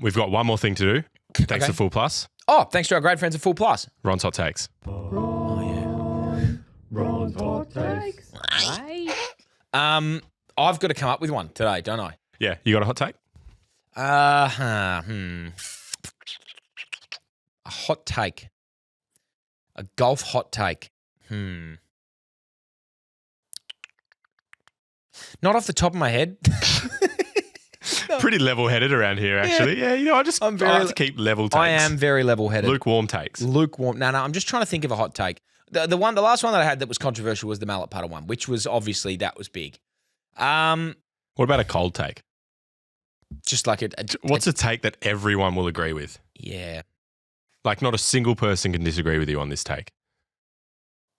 We've got one more thing to do. Thanks to Full Plus. Oh, thanks to our great friends at Full Plus. Ron's Hot Takes. Ron's hot takes. I've got to come up with one today, don't I? Yeah, you got a hot take? A hot take. A golf hot take. Not off the top of my head. Pretty level-headed around here, actually. Yeah, I like to keep level takes. I am very level-headed. Lukewarm takes. Lukewarm. No, I'm just trying to think of a hot take. The last one that I had that was controversial was the mallet putter one, which was obviously that was big. What about a cold take? Just like what's a take that everyone will agree with? Yeah. Like not a single person can disagree with you on this take.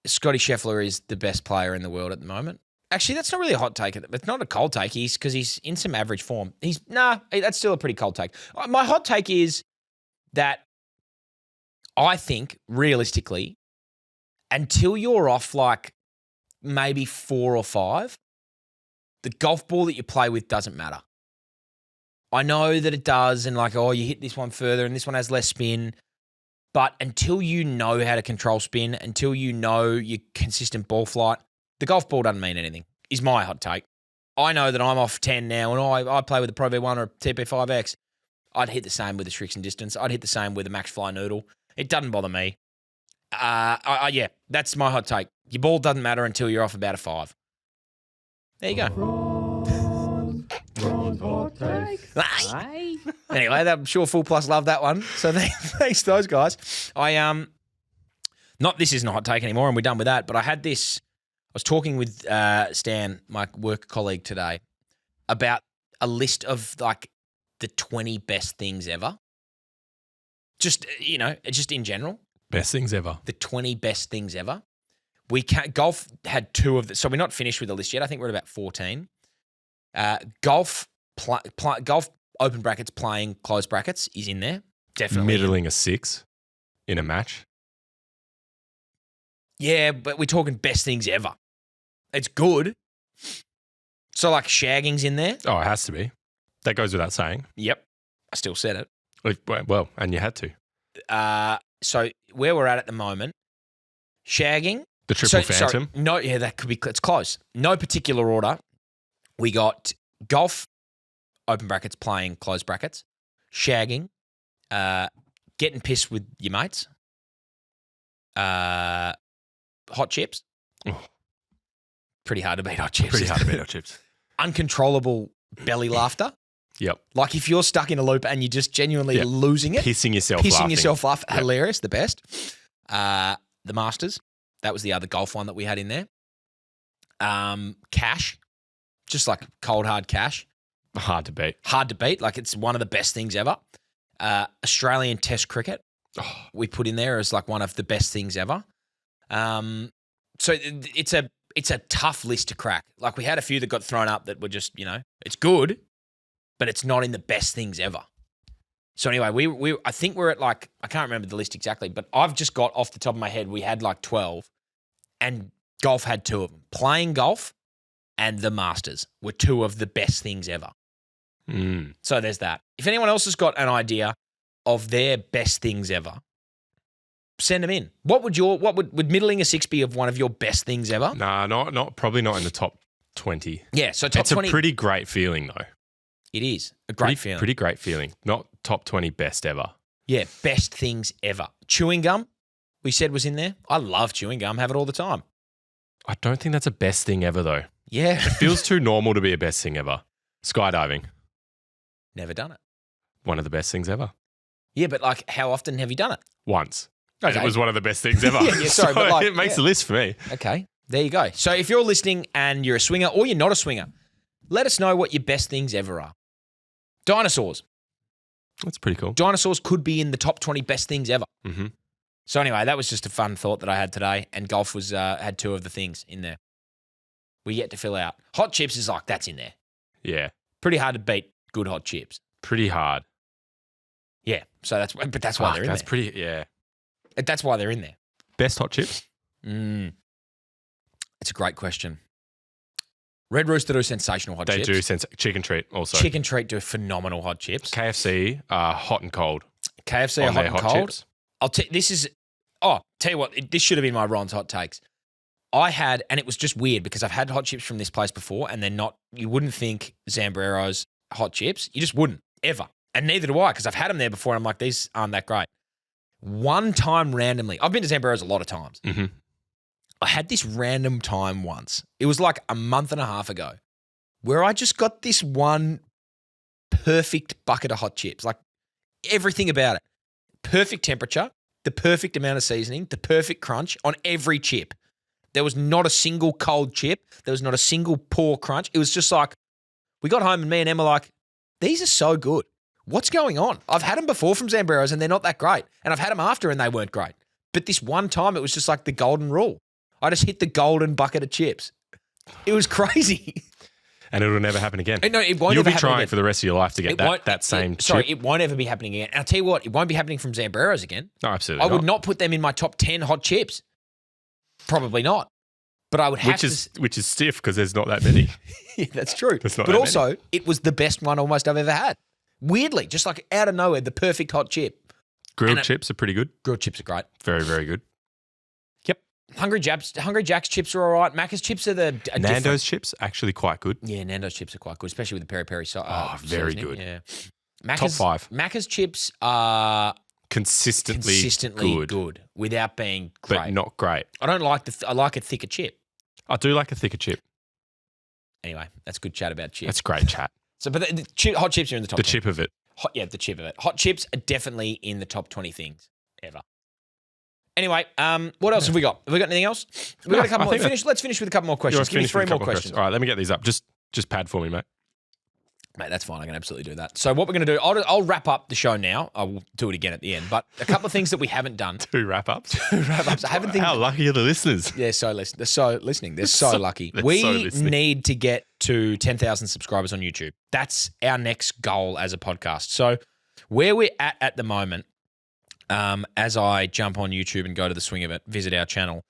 Scotty Scheffler is the best player in the world at the moment. Actually, that's not really a hot take. It's not a cold take. Because he's in some average form. That's still a pretty cold take. My hot take is that I think, realistically, until you're off like maybe 4 or 5, the golf ball that you play with doesn't matter. I know that it does, and like, you hit this one further and this one has less spin. But until you know how to control spin, until you know your consistent ball flight, the golf ball doesn't mean anything, is my hot take. I know that I'm off 10 now, and I play with a Pro V1 or a TP5X. I'd hit the same with a Shrixon distance. I'd hit the same with a Max Fly Noodle. It doesn't bother me. Yeah, that's my hot take. Your ball doesn't matter until you're off about a 5. There you go. Ron's hot takes. Anyway, I'm sure Full Plus loved that one. So thanks to those guys. This isn't a hot take anymore, and we're done with that. But I had this. I was talking with Stan, my work colleague today, about a list of like the 20 best things ever. Just just in general. Best things ever. The 20 best things ever. Golf had 2 of them, so we're not finished with the list yet. I think we're at about 14. Golf open brackets playing close brackets is in there. Definitely. Middling a 6 in a match. Yeah, but we're talking best things ever. It's good. So like shagging's in there. Oh, it has to be. That goes without saying. Yep. I still said it. Well, and you had to. So where we're at the moment, shagging. The triple phantom. That could be. It's close. No particular order. We got golf, open brackets, playing close brackets, shagging, getting pissed with your mates, hot chips. Oh. Pretty hard to beat hot chips. Uncontrollable belly laughter. Yep. Like if you're stuck in a loop and you're just genuinely losing it. Pissing yourself off. Yep. Hilarious. The best. The Masters. That was the other golf one that we had in there. Cash. Just like cold, hard cash. Hard to beat. Like it's one of the best things ever. Australian Test cricket. We put in there as like one of the best things ever. So it's a tough list to crack. Like we had a few that got thrown up that were just, it's good, but it's not in the best things ever. So anyway, I think we're at like, I can't remember the list exactly, but I've just got off the top of my head, we had like 12 and golf had 2 of them. Playing golf and the Masters were 2 of the best things ever. So there's that. If anyone else has got an idea of their best things ever, send them in. What would middling a 6 be of one of your best things ever? Nah, probably not in the top 20. Yeah, so top 20. It's a pretty great feeling though. It is a great feeling. Pretty great feeling. Not top 20 best ever. Yeah, best things ever. Chewing gum, we said was in there. I love chewing gum. Have it all the time. I don't think that's a best thing ever though. Yeah. It feels too normal to be a best thing ever. Skydiving. Never done it. One of the best things ever. Yeah, but like how often have you done it? Once. Okay. And it was one of the best things ever. Sorry, but like, it makes the list for me. Okay, there you go. So if you're listening and you're a swinger or you're not a swinger, let us know what your best things ever are. Dinosaurs. That's pretty cool. Dinosaurs could be in the top 20 best things ever. Mm-hmm. So anyway, that was just a fun thought that I had today, and golf was had 2 of the things in there. We yet to fill out. Hot chips is like, that's in there. Yeah. Pretty hard to beat good hot chips. Pretty hard. Yeah. So that's why they're in That's there. pretty, yeah. That's why they're in there. Best hot chips? It's a great question. Red Rooster do sensational hot They chips. do chicken treat also. Chicken Treat do phenomenal hot chips. KFC are hot and cold. KFC are on hot their and hot cold. chips. Tell you what, this should have been my Ron's hot takes. I had, and it was just weird because I've had hot chips from this place before and they're not, you wouldn't think Zambrero's hot chips. You just wouldn't, ever. And neither do I because I've had them there before and I'm like, these aren't that great. One time randomly, I've been to Zambrero's a lot of times. Mm-hmm. I had this random time once. It was like a month and a half ago where I just got this one perfect bucket of hot chips, like everything about it. Perfect temperature, the perfect amount of seasoning, the perfect crunch on every chip. There was not a single cold chip. There was not a single poor crunch. It was just like, we got home and me and Emma were like, these are so good. What's going on? I've had them before from Zambrero's and they're not that great. And I've had them after and they weren't great. But this one time, it was just like the golden rule. I just hit the golden bucket of chips. It was crazy. And it'll never happen again. No, it won't You'll ever be happen trying again. for the rest of your life to get that same chip. It won't ever be happening again. And I'll tell you what, it won't be happening from Zambrero's again. No, absolutely I would not put them in my top 10 hot chips. Probably not. But I would have Which is stiff because there's not that many. Yeah, that's true. There's not But that also, many. it was the best one almost I've ever had. Weirdly, just like out of nowhere, the perfect hot chip. Grilled chips are pretty good. Grilled chips are great. Very, very good. Yep. Hungry Jack's chips are all right. Macca's chips are Nando's chips, actually quite good. Yeah, Nando's chips are quite good, especially with the peri-peri very seasoning. good. Yeah. Top 5. Macca's chips are consistently good without being great. But not great. I don't like I like a thicker chip. I do like a thicker chip. Anyway, that's good chat about chips. That's great chat. So, but hot chips are in the top. The 10. chip of it. The chip of it. Hot chips are definitely in the top 20 things ever. Anyway, what else have we got? Have we got anything else? We've got a couple more. Let's finish with a couple more questions. Give me 3 more questions. All right, let me get these up. Just pad for me, mate. Mate, that's fine. I can absolutely do that. So what we're going to do, I'll wrap up the show now. I will do it again at the end. But a couple of things that we haven't done. 2 wrap-ups? 2 wrap-ups. I haven't think. How lucky are the listeners? They're so listening. They're so lucky. We need to get to 10,000 subscribers on YouTube. That's our next goal as a podcast. So where we're at the moment, as I jump on YouTube and go to the swing of it, visit our channel,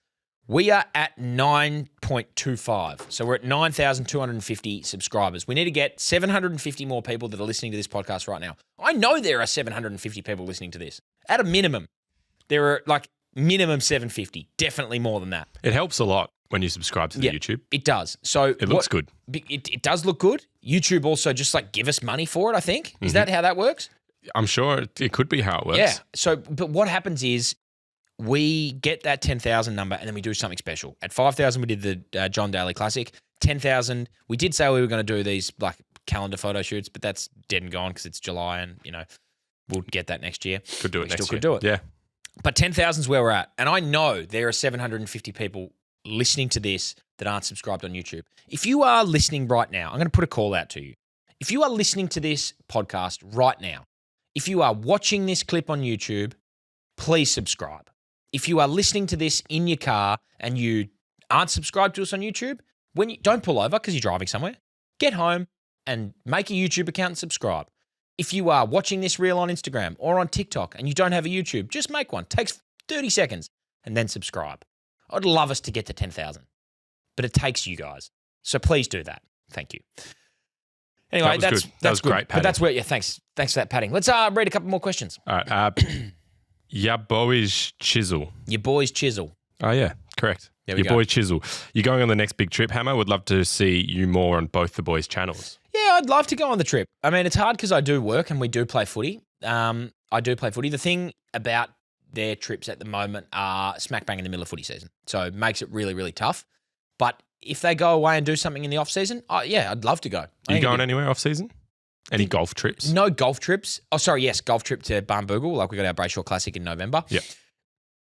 we are at 9.25. So we're at 9,250 subscribers. We need to get 750 more people that are listening to this podcast right now. I know there are 750 people listening to this. At a minimum, there are like minimum 750, definitely more than that. It helps a lot when you subscribe to the YouTube. It does. So it looks good. It does look good. YouTube also just like give us money for it, I think. Is that how that works? I'm sure it could be how it works. Yeah. So, but what happens is we get that 10,000 number and then we do something special. At 5,000, we did the John Daly Classic. 10,000, we did say we were going to do these like calendar photo shoots, but that's dead and gone because it's July and, we'll get that next year. Could do it next year. Could do it. Yeah. But 10,000 is where we're at. And I know there are 750 people listening to this that aren't subscribed on YouTube. If you are listening right now, I'm going to put a call out to you. If you are listening to this podcast right now, if you are watching this clip on YouTube, please subscribe. If you are listening to this in your car and you aren't subscribed to us on YouTube, don't pull over because you're driving somewhere. Get home and make a YouTube account and subscribe. If you are watching this reel on Instagram or on TikTok and you don't have a YouTube, just make one. Takes 30 seconds and then subscribe. I'd love us to get to 10,000, but it takes you guys. So please do that. Thank you. Anyway, that's good. That was good. great But that's where, thanks for that padding. Let's read a couple more questions. All right. Your boy's Chisel. Your boy's Chisel. Oh, yeah, correct. There we Your go. boy Chisel. You're going on the next big trip, Hammer. Would love to see you more on both the boys' channels. Yeah, I'd love to go on the trip. I mean, it's hard because I do work and we do play footy. I do play footy. The thing about their trips at the moment are smack bang in the middle of footy season. So it makes it really, really tough. But if they go away and do something in the off season, yeah, I'd love to go. Are you going anywhere off season? Any golf trips? No golf trips. Oh, sorry, yes, golf trip to Barnbougle. Like we got our Brayshaw Classic in November. Yep.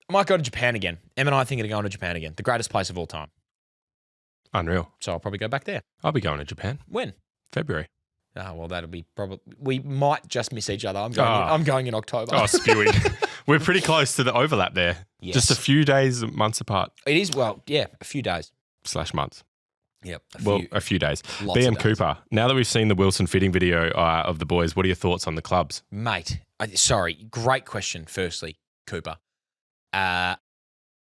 I might go to Japan again. Em and I are thinking of going to Japan again. The greatest place of all time. Unreal. So I'll probably go back there. I'll be going to Japan. When? February. Oh, well, that'll be probably... We might just miss each other. I'm going in October. Oh, spewing. We're pretty close to the overlap there. Yes. Just a few days, months apart. It is, well, yeah, a few days. /months. Yep. A few days. Lots BM of days. Cooper, now that we've seen the Wilson fitting video of the boys, what are your thoughts on the clubs? Mate, sorry, great question, firstly, Cooper. I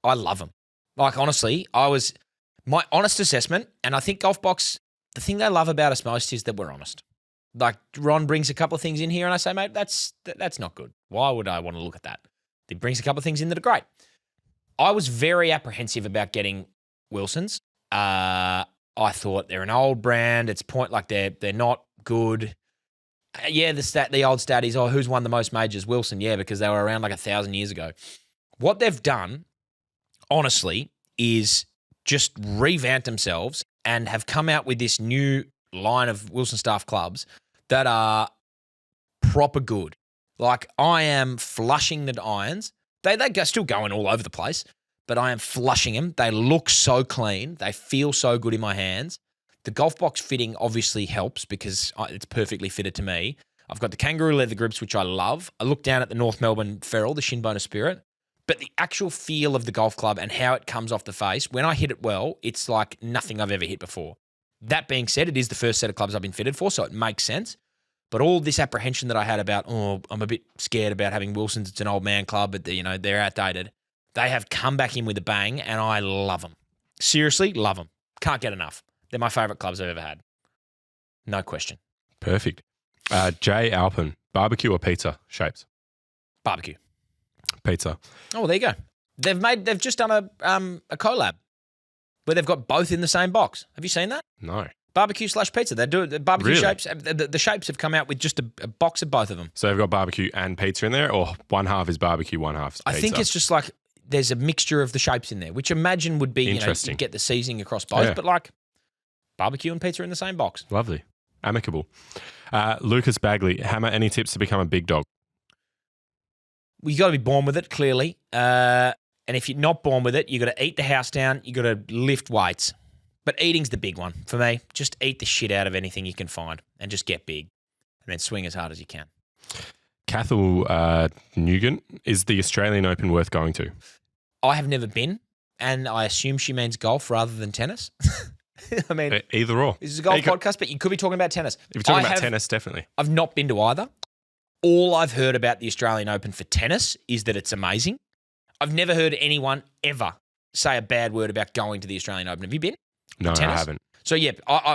love them. Like, honestly, my honest assessment, and I think Golf Box, the thing they love about us most is that we're honest. Like, Ron brings a couple of things in here and I say, mate, that's not good. Why would I want to look at that? He brings a couple of things in that are great. I was very apprehensive about getting Wilsons. I thought they're an old brand. It's they're not good. Yeah, the old stat is, who's won the most majors? Wilson, yeah, because they were around like 1,000 years ago. What they've done, honestly, is just revamp themselves and have come out with this new line of Wilson Staff clubs that are proper good. Like, I am flushing the irons. They're still going all over the place, but I am flushing them. They look so clean. They feel so good in my hands. The Golf Box fitting obviously helps because it's perfectly fitted to me. I've got the kangaroo leather grips, which I love. I look down at the North Melbourne Ferrule, the Shinbone of Spirit. But the actual feel of the golf club and how it comes off the face, when I hit it well, it's like nothing I've ever hit before. That being said, it is the first set of clubs I've been fitted for, so it makes sense. But all this apprehension that I had about, I'm a bit scared about having Wilsons. It's an old man club, but they're outdated. They have come back in with a bang, and I love them. Seriously, love them. Can't get enough. They're my favourite clubs I've ever had. No question. Perfect. Jay Alpin, barbecue or pizza shapes? Barbecue. Pizza. Oh, well, there you go. They've just done a collab where they've got both in the same box. Have you seen that? No. Barbecue/pizza. They do it. The barbecue Really? shapes. The shapes have come out with just a box of both of them. So they've got barbecue and pizza in there, or one half is barbecue, one half is pizza? I think it's just like there's a mixture of the shapes in there, which imagine would be, Interesting. you get the seasoning across both, Yeah. but like barbecue and pizza in the same box. Lovely. Amicable. Lucas Bagley, Hammer, any tips to become a big dog? Well, you got to be born with it, clearly. And if you're not born with it, you got to eat the house down. You got to lift weights. But eating's the big one for me. Just eat the shit out of anything you can find and just get big, and then swing as hard as you can. Cathal Nugent, is the Australian Open worth going to? I have never been, and I assume she means golf rather than tennis. I mean, Either or. this is a golf podcast, but you could be talking about tennis. If you're talking about tennis, definitely. I've not been to either. All I've heard about the Australian Open for tennis is that it's amazing. I've never heard anyone ever say a bad word about going to the Australian Open. Have you been? No, Tennis? I haven't. So, yeah,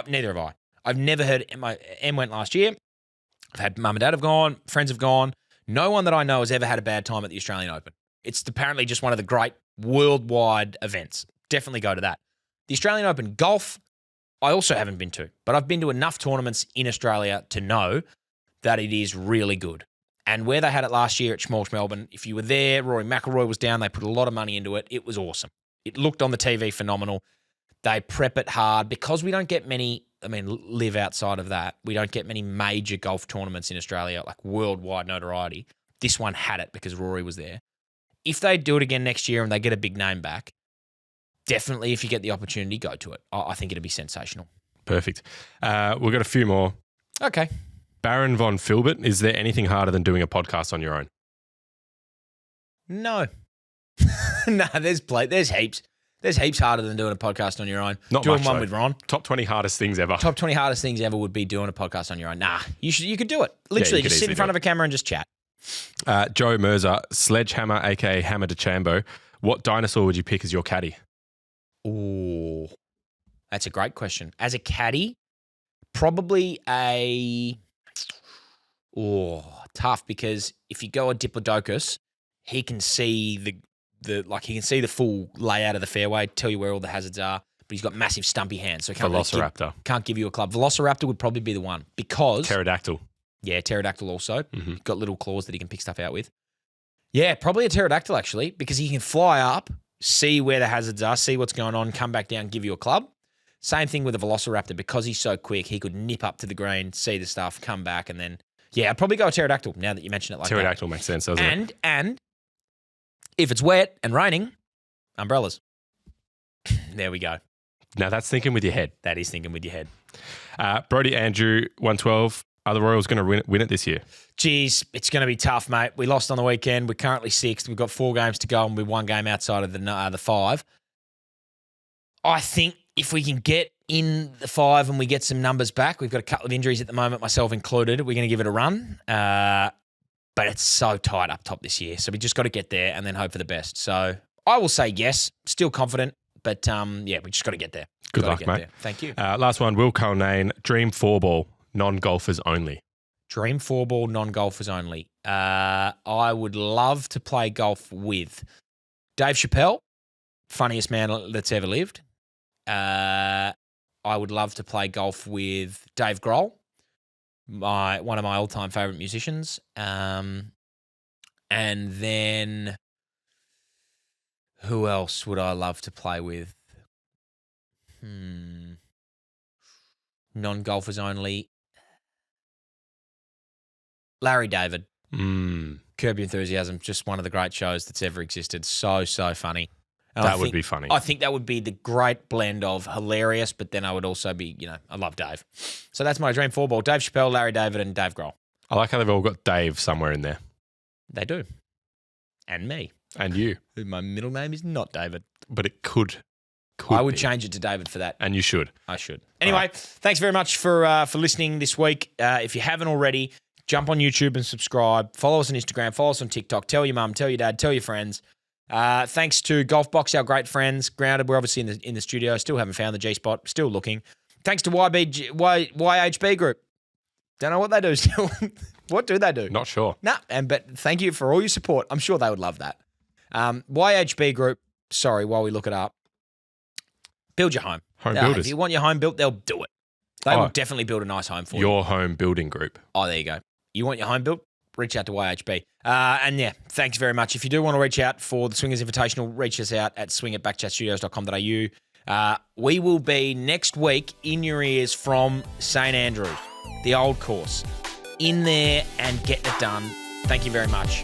neither have I. I've never heard. Em went last year. I've had mum and dad have gone. Friends have gone. No one that I know has ever had a bad time at the Australian Open. It's apparently just one of the great worldwide events. Definitely go to that. The Australian Open golf, I also haven't been to, but I've been to enough tournaments in Australia to know that it is really good. And where they had it last year at Schmalz Melbourne, if you were there, Rory McIlroy was down. They put a lot of money into it. It was awesome. It looked on the TV phenomenal. They prep it hard because we don't get many, live outside of that. We don't get many major golf tournaments in Australia, like worldwide notoriety. This one had it because Rory was there. If they do it again next year and they get a big name back, definitely if you get the opportunity, go to it. I think it'd be sensational. Perfect. We've got a few more. Okay. Baron von Filbert, is there anything harder than doing a podcast on your own? No. No, there's heaps. There's heaps harder than doing a podcast on your own. Not doing much, one though. with Ron. Top 20 hardest things ever. Top 20 hardest things ever would be doing a podcast on your own. Nah, you could do it. Literally, you could just sit in easily front do of a camera and just chat. Joe Merzer, Sledgehammer, aka Hammer DeChambeau. What dinosaur would you pick as your caddy? Ooh, that's a great question. As a caddy, probably tough, because if you go a Diplodocus, he can see the full layout of the fairway, tell you where all the hazards are, but he's got massive stumpy hands, so he Velociraptor. can't give you a club. Velociraptor would probably be the one, because Pterodactyl. Yeah, pterodactyl also. Got little claws that he can pick stuff out with. Yeah, probably a pterodactyl actually, because he can fly up, see where the hazards are, see what's going on, come back down, give you a club. Same thing with a velociraptor, because he's so quick, he could nip up to the green, see the stuff, come back, and then, yeah, I'd probably go a pterodactyl now that you mention it like Pterodactyl makes sense, doesn't it? And if it's wet and raining, umbrellas. There we go. Now that's thinking with your head. That is thinking with your head. Brody Andrew, 112. Are the Royals going to win it this year? Geez, it's going to be tough, mate. We lost on the weekend. We're currently 6th. We've got 4 games to go, and we're 1 game outside of the 5. I think if we can get in the 5 and we get some numbers back, we've got a couple of injuries at the moment, myself included. We're going to give it a run. But it's so tight up top this year. So we just got to get there and then hope for the best. So I will say yes, still confident. But, we just got to get there. Good luck, mate. There. Thank you. Last one, Will Culnane, Dream 4-ball, non-golfers only. Dream 4-ball, non-golfers only. I would love to play golf with Dave Chappelle, funniest man that's ever lived. I would love to play golf with Dave Grohl, one of my all-time favourite musicians. And then who else would I love to play with? Non-golfers only. Larry David. Curb Your Enthusiasm, just one of the great shows that's ever existed. So funny. And That would be funny. I think that would be the great blend of hilarious, but then I would also be, I love Dave. So that's my dream 4-ball. Dave Chappelle, Larry David, and Dave Grohl. I like how they've all got Dave somewhere in there. They do. And me. And you. My middle name is not David. But it could I would be. change it to David for that. And you should. I should. Anyway, thanks very much for listening this week. If you haven't already, jump on YouTube and subscribe. Follow us on Instagram. Follow us on TikTok. Tell your mum, tell your dad, tell your friends. Thanks to Golf Box, our great friends. Grounded, we're obviously in the studio. Still haven't found the G-spot. Still looking. Thanks to YHB Group. Don't know what they do still. What do they do? Not sure. Nah, but thank you for all your support. I'm sure they would love that. YHB Group, while we look it up, build your home. Home builders. If you want your home built, they'll do it. They will definitely build a nice home for you. Your home building group. Oh, there you go. You want your home built? Reach out to YHB. Thanks very much. If you do want to reach out for the Swingers Invitational, reach us out at swing@backchatstudios.com.au. We will be next week in your ears from St. Andrews, the old course. In there and getting it done. Thank you very much.